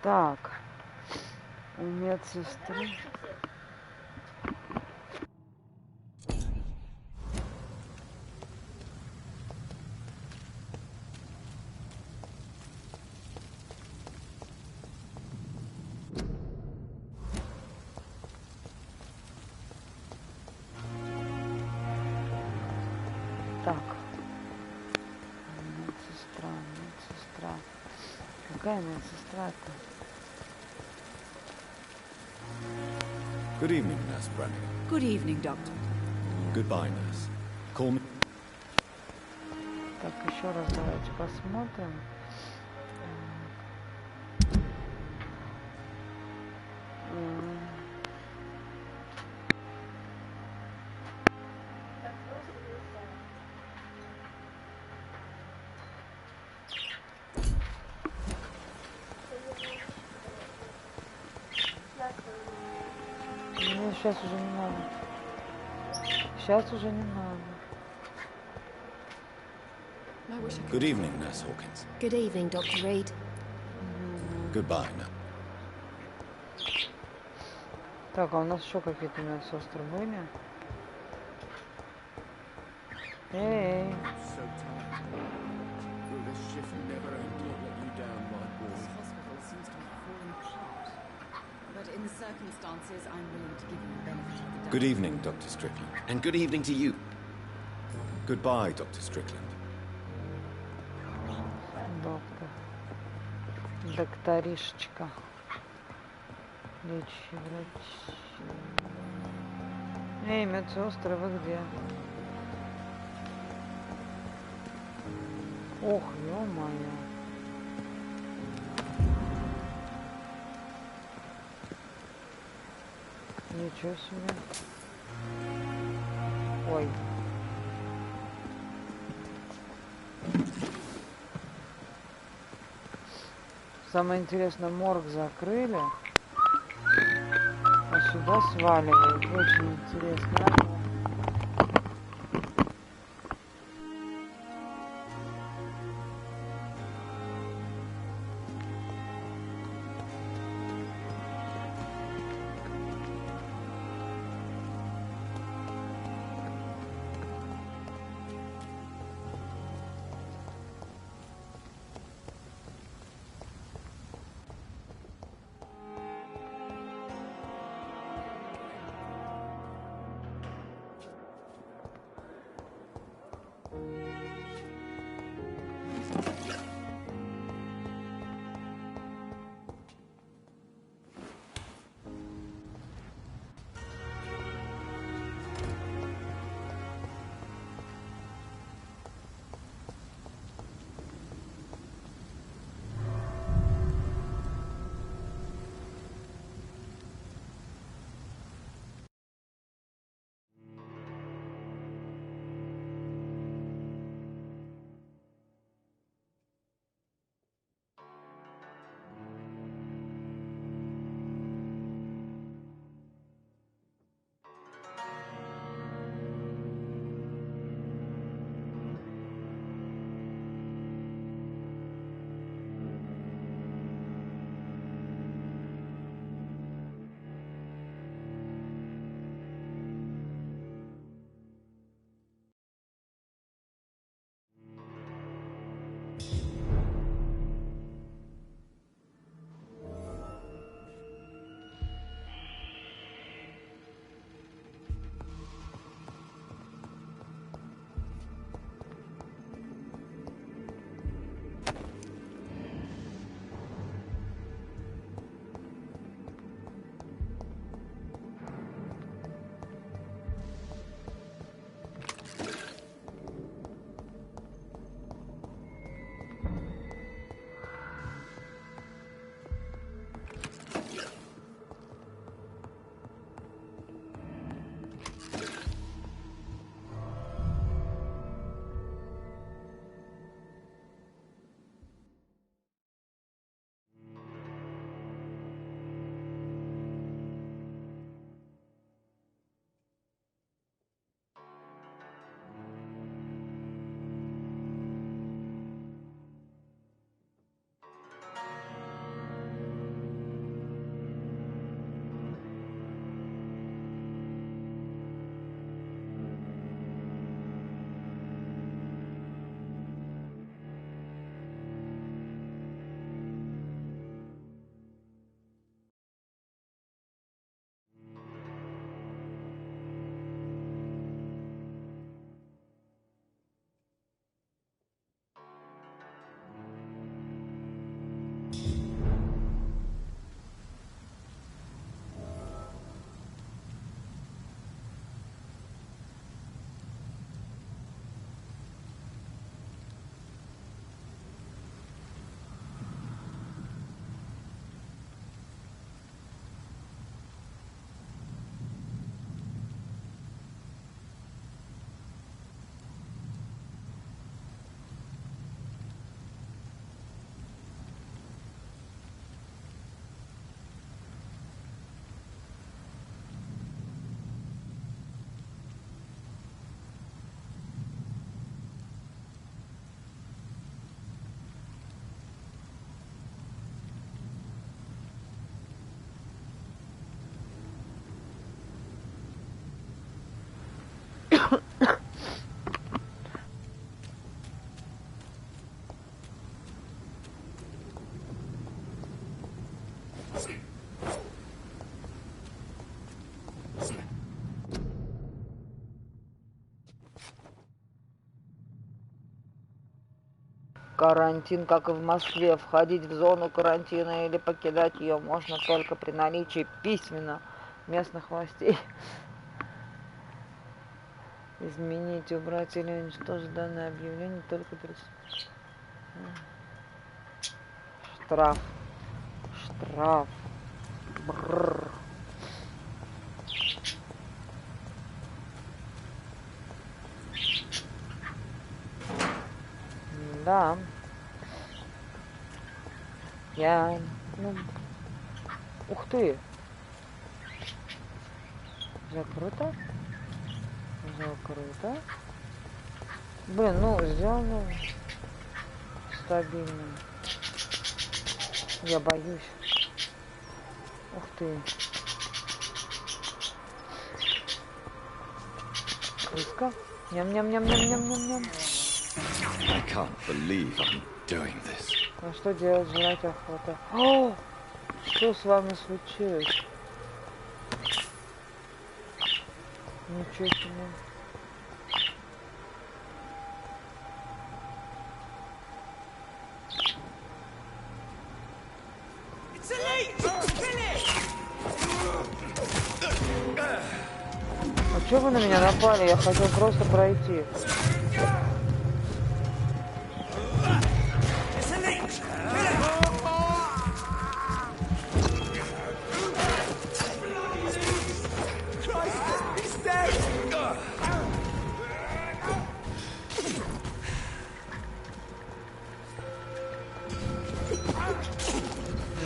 Так, у медсестры. Так, медсестра. Какая медсестра-то? Good evening, Nurse Brannigan. Good evening, Doctor. Goodbye, Nurse. Call me. Так, еще раз давайте посмотрим. Ну, сейчас уже не надо. Сейчас уже не надо. Good evening, Nurse Hawkins. Good evening, Dr. Reed. Goodbye now. Так, а у нас еще какие-то медсестры были? Эй. In the circumstances, I'm willing to give you the benefit of the doubt. Good evening, Dr. Strickland. And good evening to you. Goodbye, Dr. Strickland. Доктор. Докторишечка. Лечащий врач. Эй, медсестры, вы где? Ох, ё-моё. Ничего себе. Ой. Самое интересное, морг закрыли, а сюда сваливают. Очень интересно. Карантин, как и в Москве. Входить в зону карантина или покидать ее можно только при наличии письменно местных властей. Изменить, убрать или уничтожить данное объявление только при... Штраф. Штраф. Бррр. Да. Я... Ну... Ух ты! Закрыто. Закрыто. Блин, ну, сделано стабильно. Я боюсь. Ух ты. Крыска. Ням-ням-ням-ням-ням-ням-ням. I can't believe I'm doing this. А что делать? Жрать охота. О! Что с вами случилось? Ничего себе. А чё вы на меня напали? Я хотел просто пройти.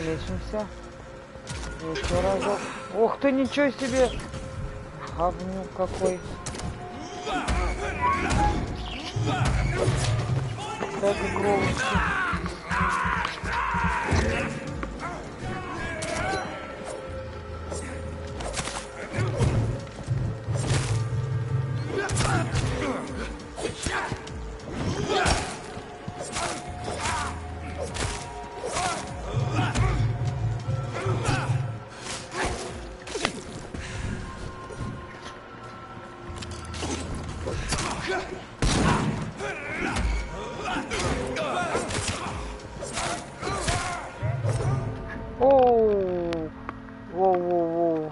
Лечимся. Еще разок. Ух ты, ничего себе! Говнюк какой. Так и кровушки. Оу! Воу-воу-воу.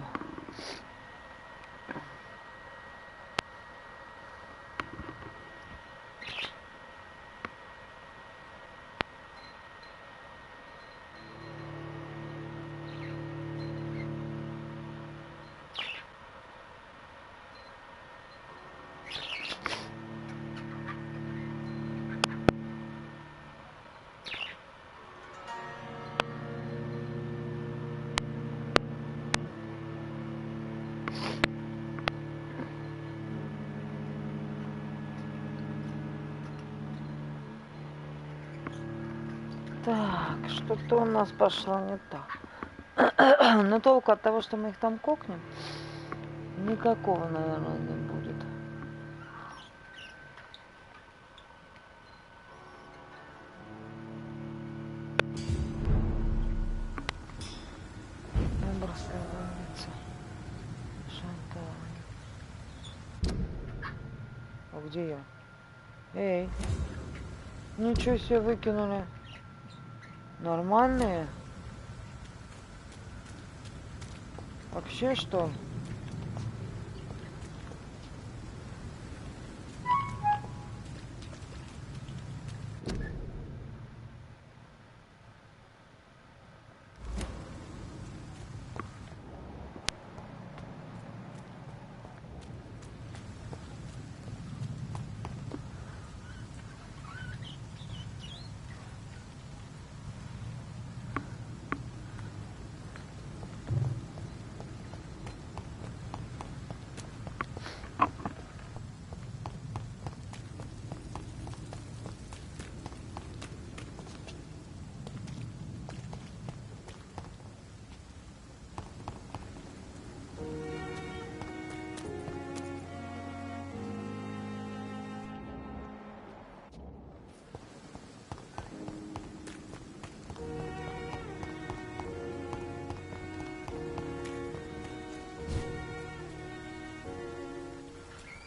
Так, что-то у нас пошло не так. Но толку от того, что мы их там кокнем, никакого, наверное, не будет. Выборгская больница. Шантал. А где я? Эй! Ничего себе выкинули. Нормальные? Вообще что?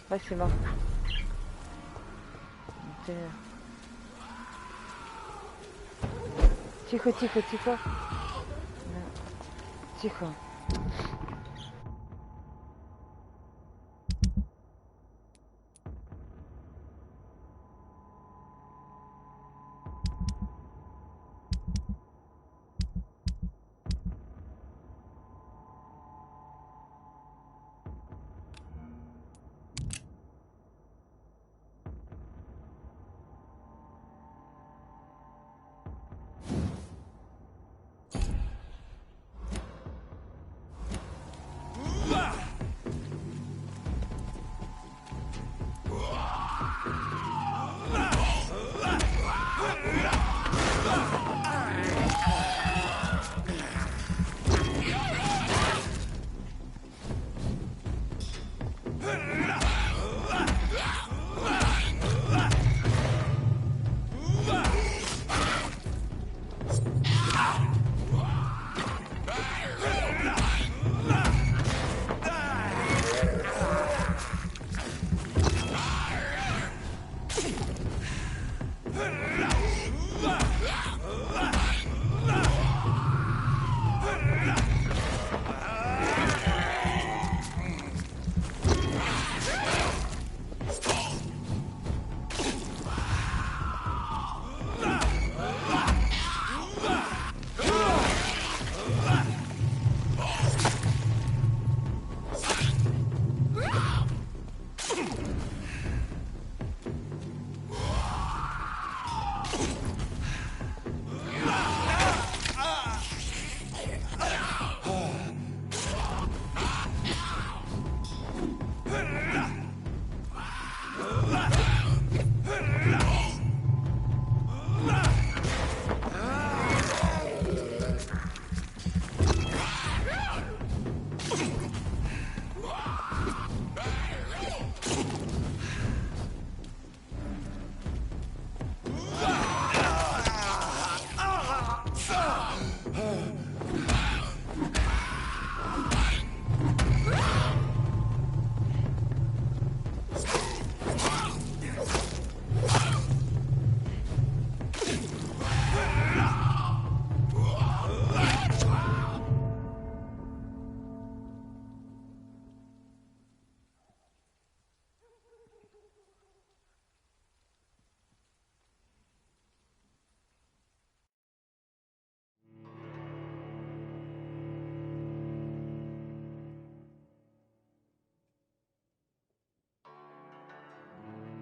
Спасибо. Тихо, тихо, тихо. Тихо.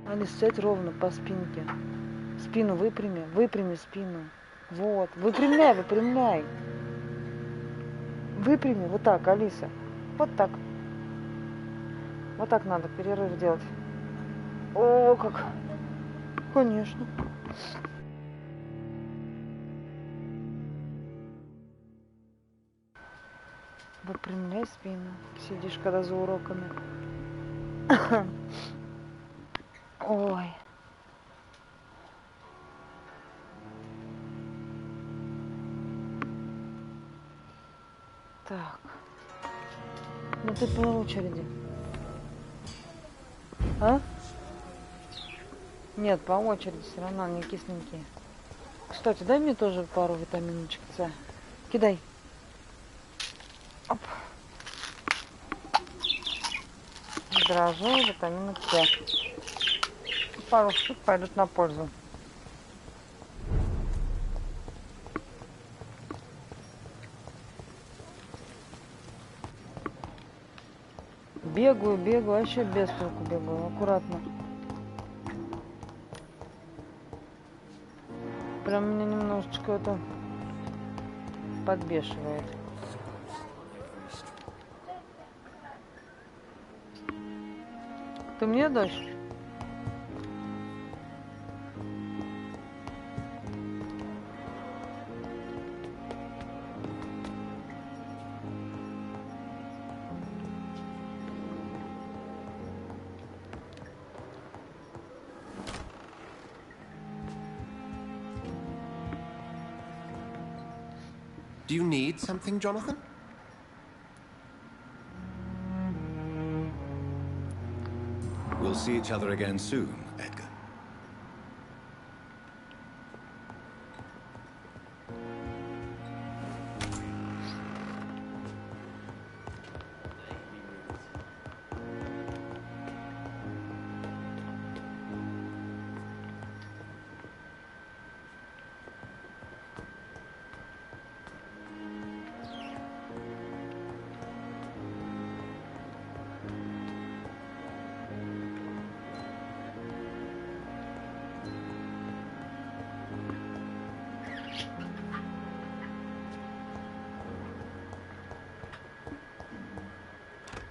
Алис, сядь ровно по спинке. Спину выпрями, выпрями спину. Вот, выпрямляй, выпрямляй. Выпрями, вот так, Алиса. Вот так. Вот так надо перерыв делать. О, как. Конечно. Выпрямляй спину. Сидишь, когда за уроками. Ой. Так. Ну ты по очереди. А? Нет, по очереди все равно они кисленькие. Кстати, дай мне тоже пару витаминочек С. Кидай. Оп. Дрожжи, витаминок С. Пару штук пойдут на пользу. Бегаю, бегаю, вообще без толку бегаю, аккуратно. Прям меня немножечко это подбешивает. Ты мне дашь? Do you need something, Jonathan? We'll see each other again soon, Edgar.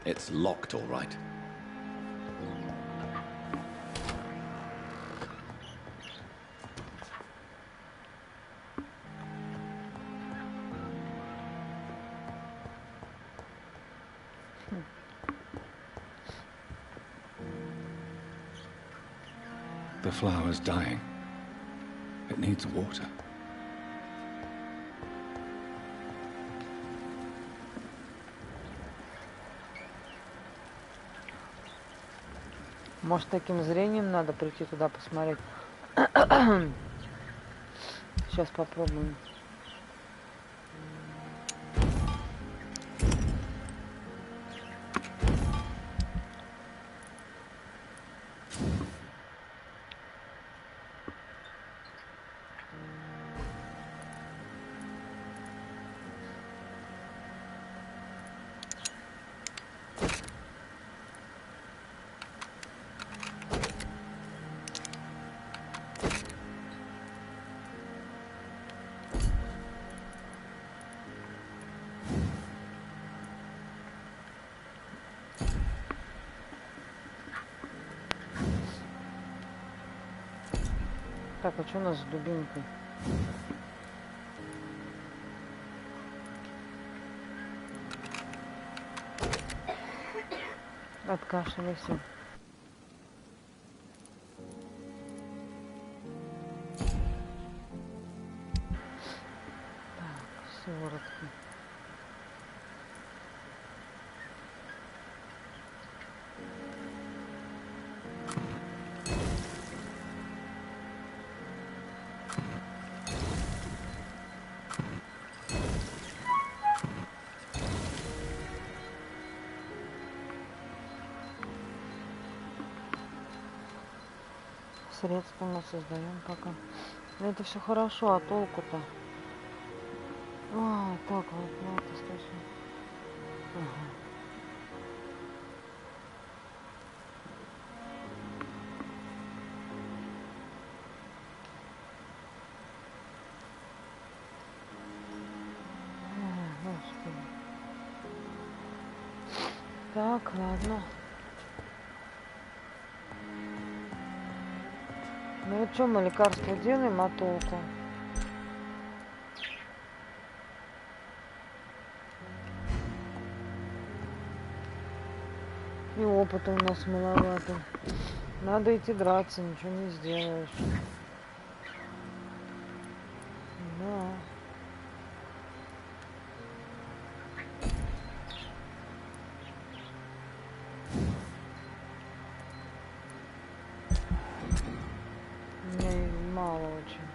It's locked, all right. The flower's dying. It needs water. Может, таким зрением надо прийти туда посмотреть. Сейчас попробуем. Так, а что у нас с дубинкой? Откашляйся. Так, сыворотка. Средства мы создаем пока. Но это все хорошо, а толку-то? А, так, вот, ну, это точно. Ага. Господи. Так, ладно. Ну вот что мы лекарства делаем, а толку? И опыта у нас маловато. Надо идти драться, ничего не сделаешь. Да. Мне мало очень.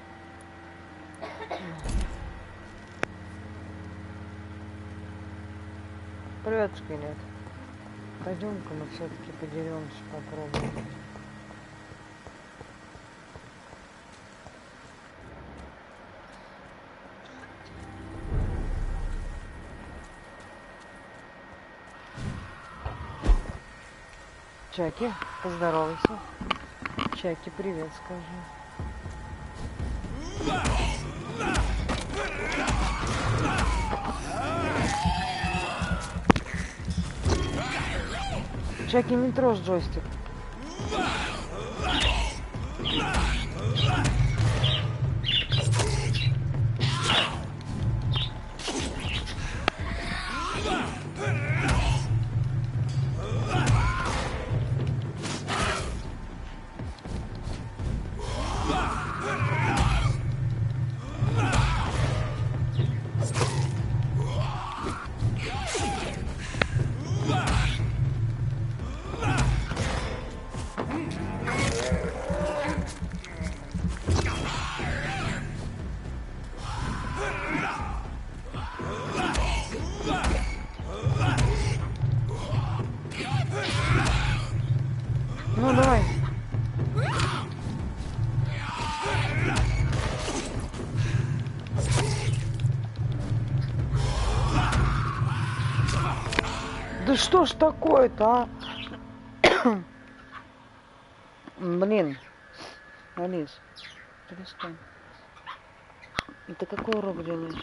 Привет, скелет. Пойдем-ка мы все-таки подеремся, попробуем. Чаки, поздоровайся. Чаки, привет, скажи. Чаки, не трожь джойстик. Ну, давай. Да что ж такое-то, а? Блин. Алис, перестань. Это какой урок делаешь?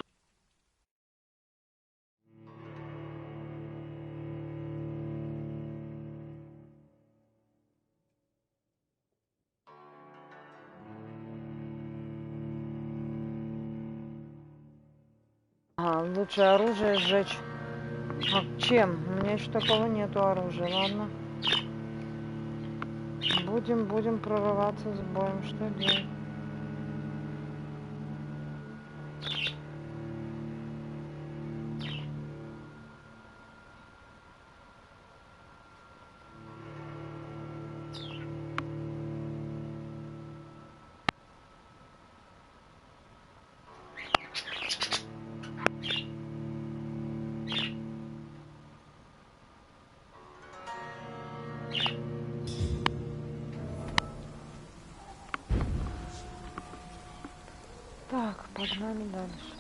Ага, лучшее оружие сжечь. А чем? У меня еще такого нету оружия. Ладно. Будем прорываться с боем. Что делать? Так, погнали дальше.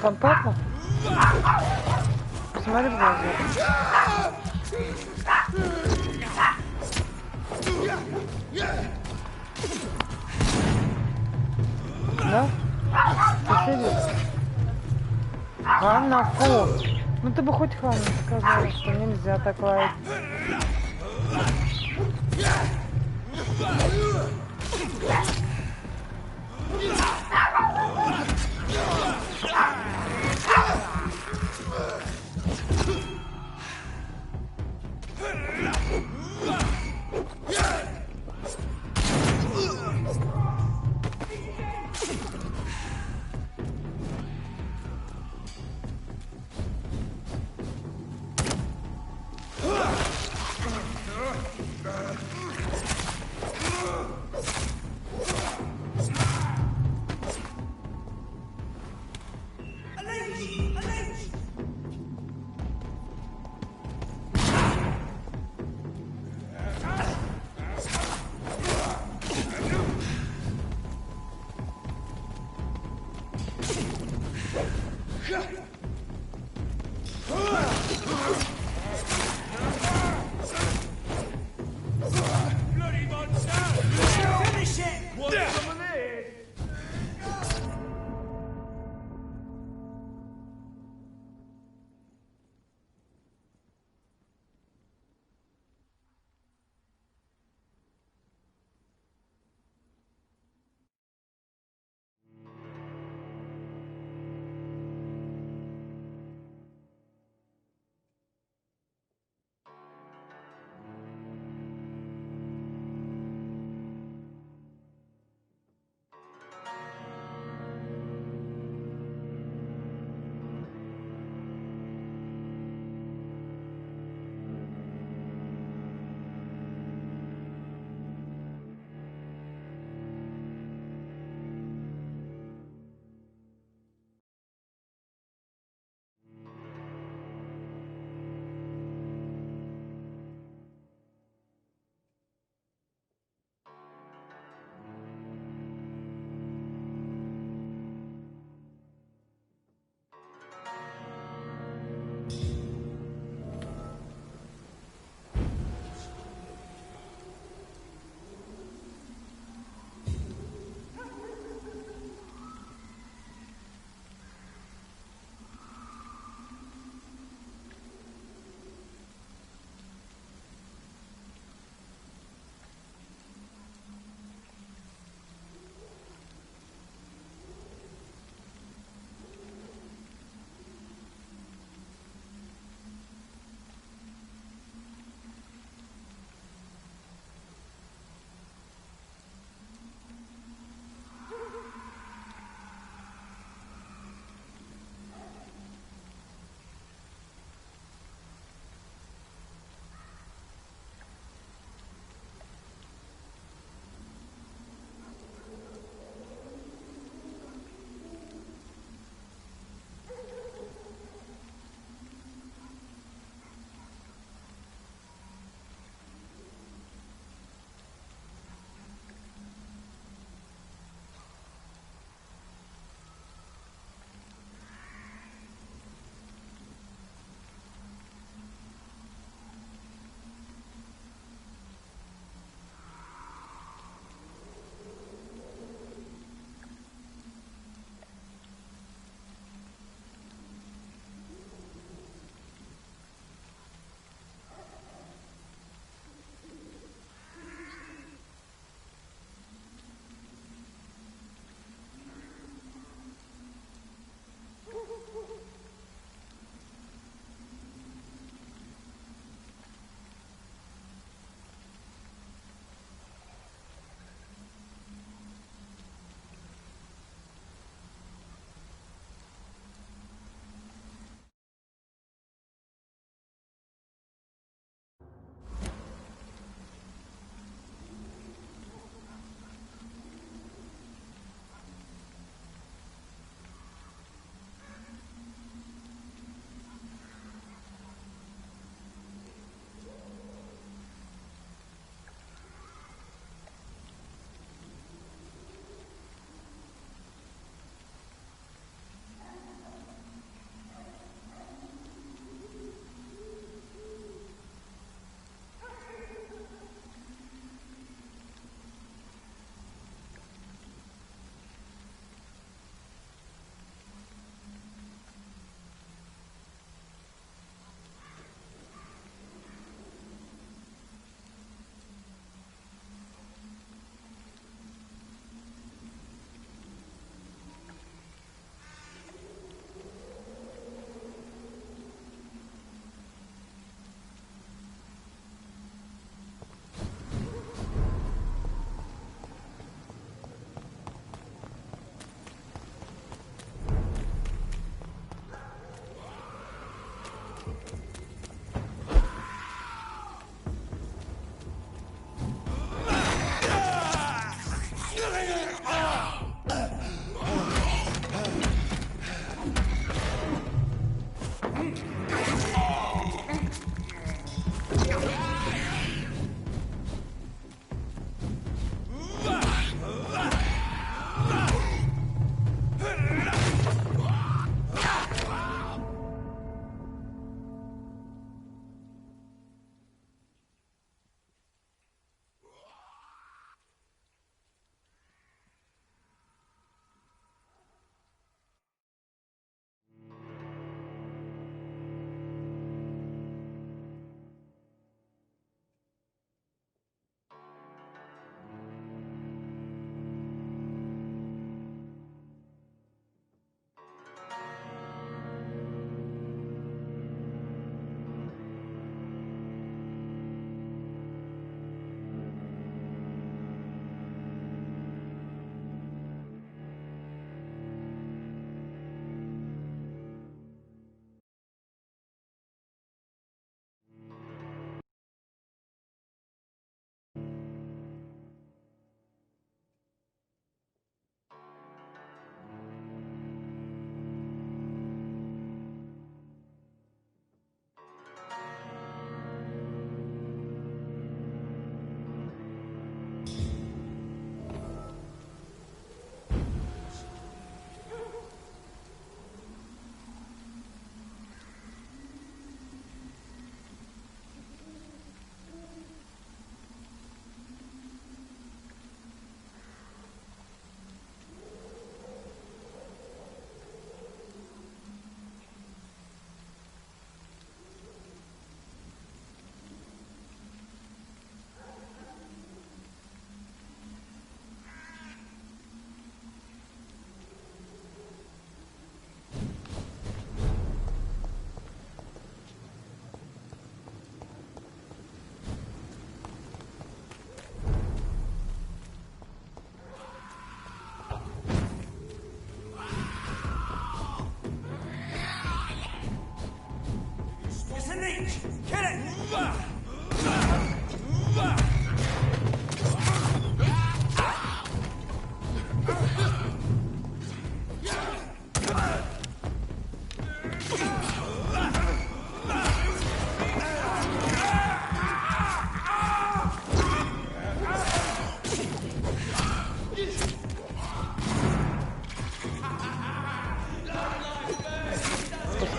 Там папа? Посмотри в глаза. Да? Соседи? Ханна, фу. Ну ты бы хоть Ханна сказала, что нельзя так лаять.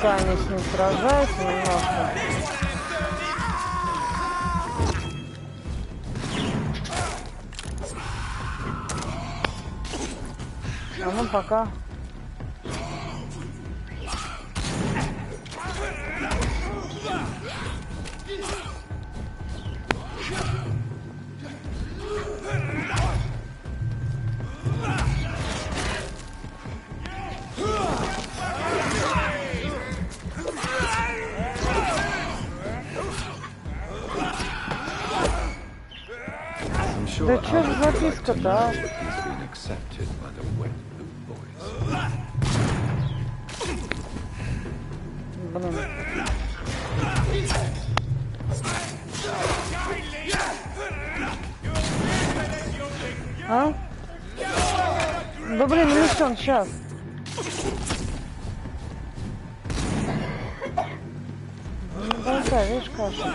Пускай они с ним сражаются немножко. А ну пока. Да что же записка-то, а? Блин. А? Да блин, Мишон, сейчас. Ну, болтай, видишь, каша.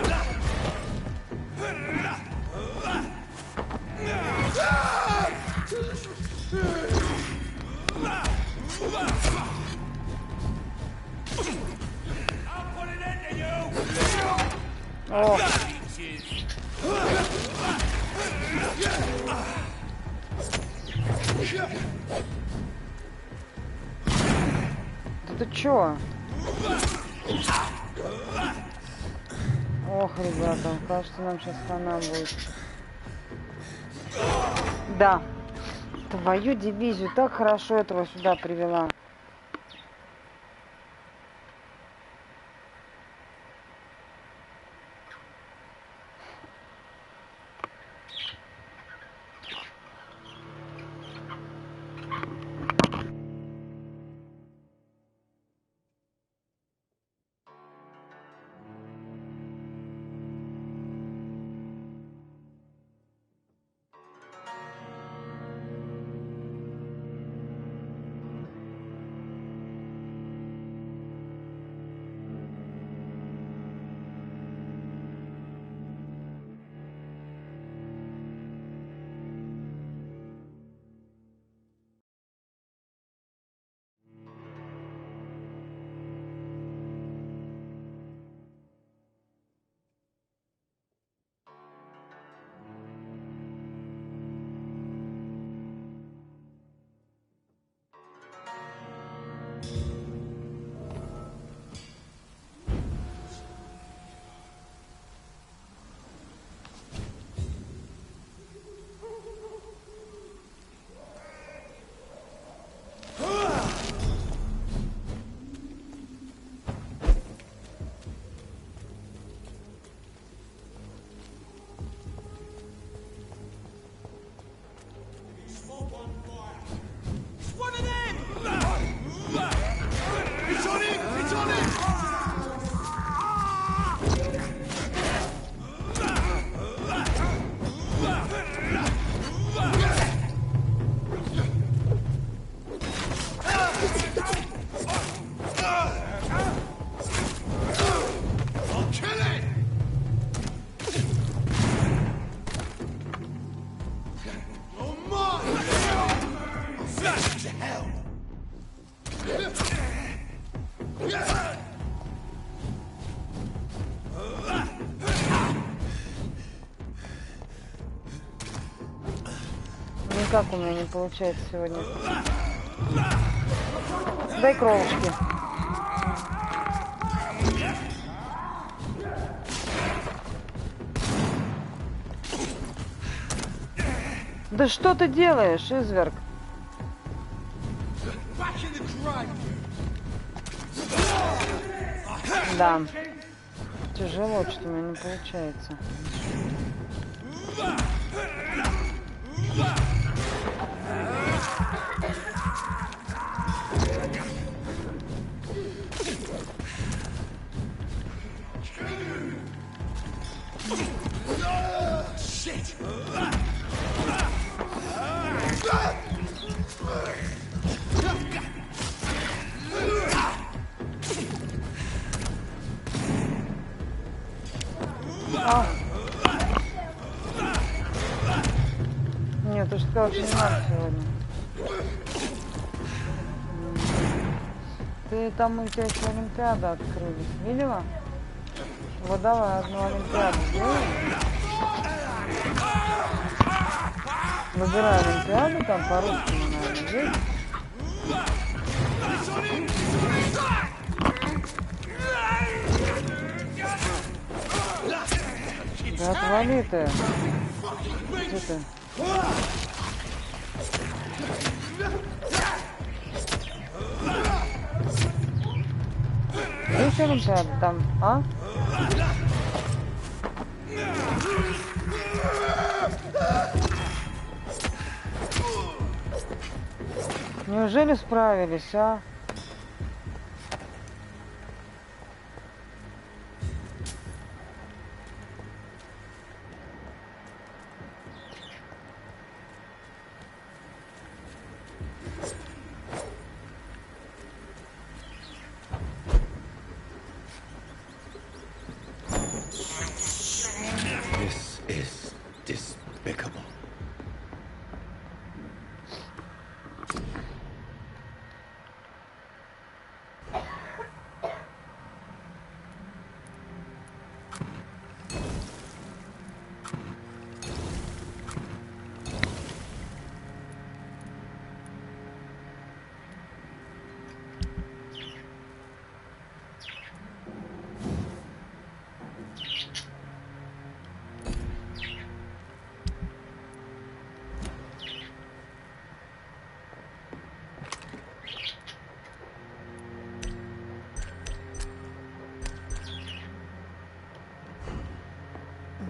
О. Да ты чё? Ох, ребята, кажется, нам сейчас хана будет. Да. Твою дивизию так хорошо этого сюда привела. Никак у меня не получается сегодня. Дай кровушки. Да что ты делаешь, изверг? Да. Тяжело, что у меня не получается. Нет, ты же сказал, что не надо сегодня. Ты там, у тебя еще Олимпиада открылись, видела? Вот давай одну Олимпиаду сделаем. Выбирай Олимпиаду, там по-русски, наверное, есть? Да отвали ты. Что ты? Есть Олимпиада там, а? Неужели справились, а? This is despicable.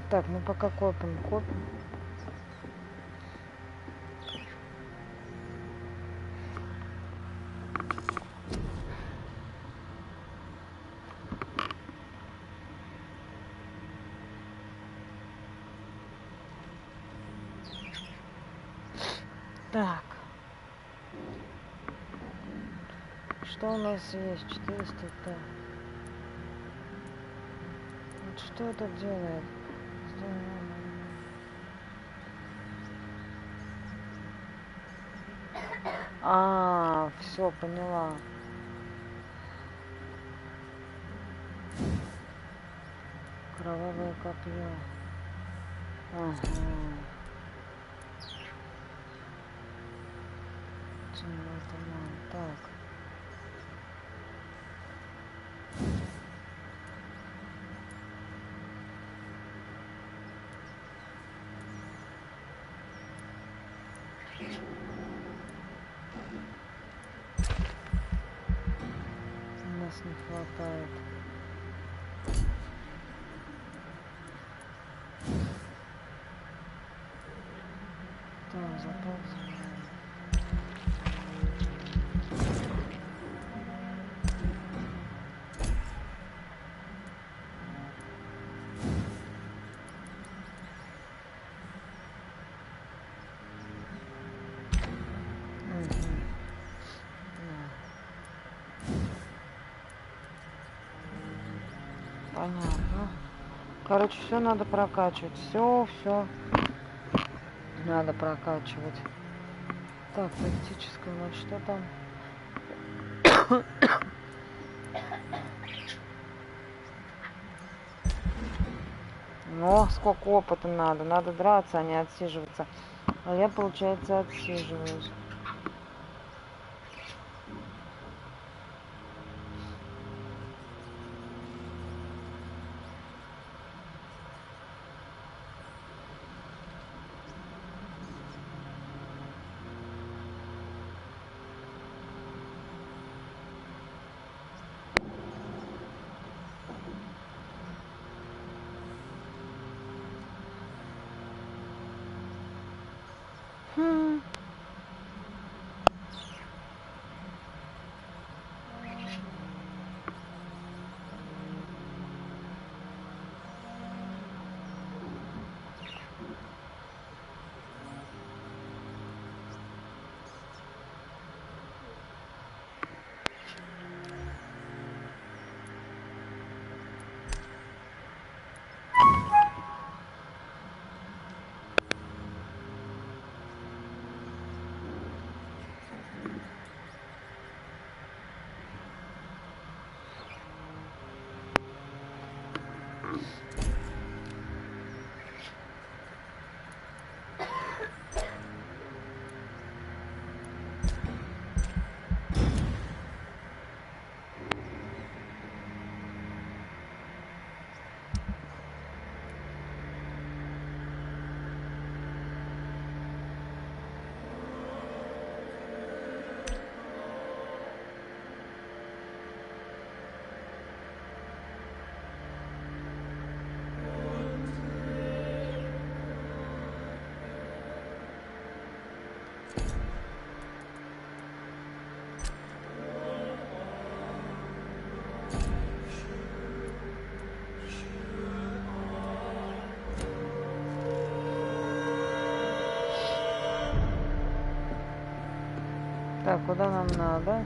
Так, ну пока копим. Так. Что у нас есть? 400, да. Вот что это делает? А, все, поняла. Кровавое копье. Ага. Так. Нас не хватает. Так, запас. Понятно. Короче, все надо прокачивать. Все надо прокачивать. Так, тактическое, вот что там? Но сколько опыта надо. Надо драться, а не отсиживаться. А я, получается, отсиживаюсь. Так, куда нам надо?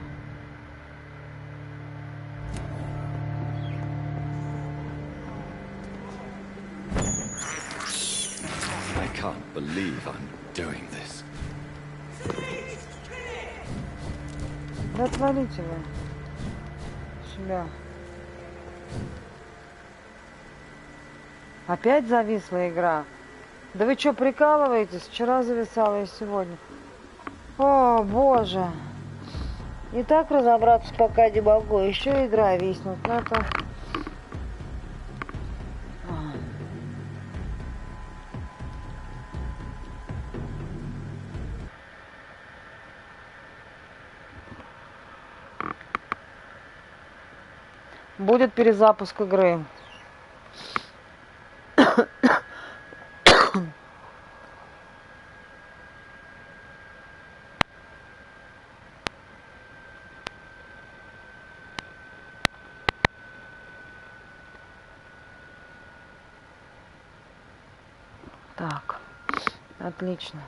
I can't believe I'm doing this. Да отвалите вы. Себя. Опять зависла игра. Да вы что, прикалываетесь? Вчера зависала и сегодня. О, боже. И так разобраться пока не могу. Еще игра виснет. Ну это... Будет перезапуск игры. Так, отлично.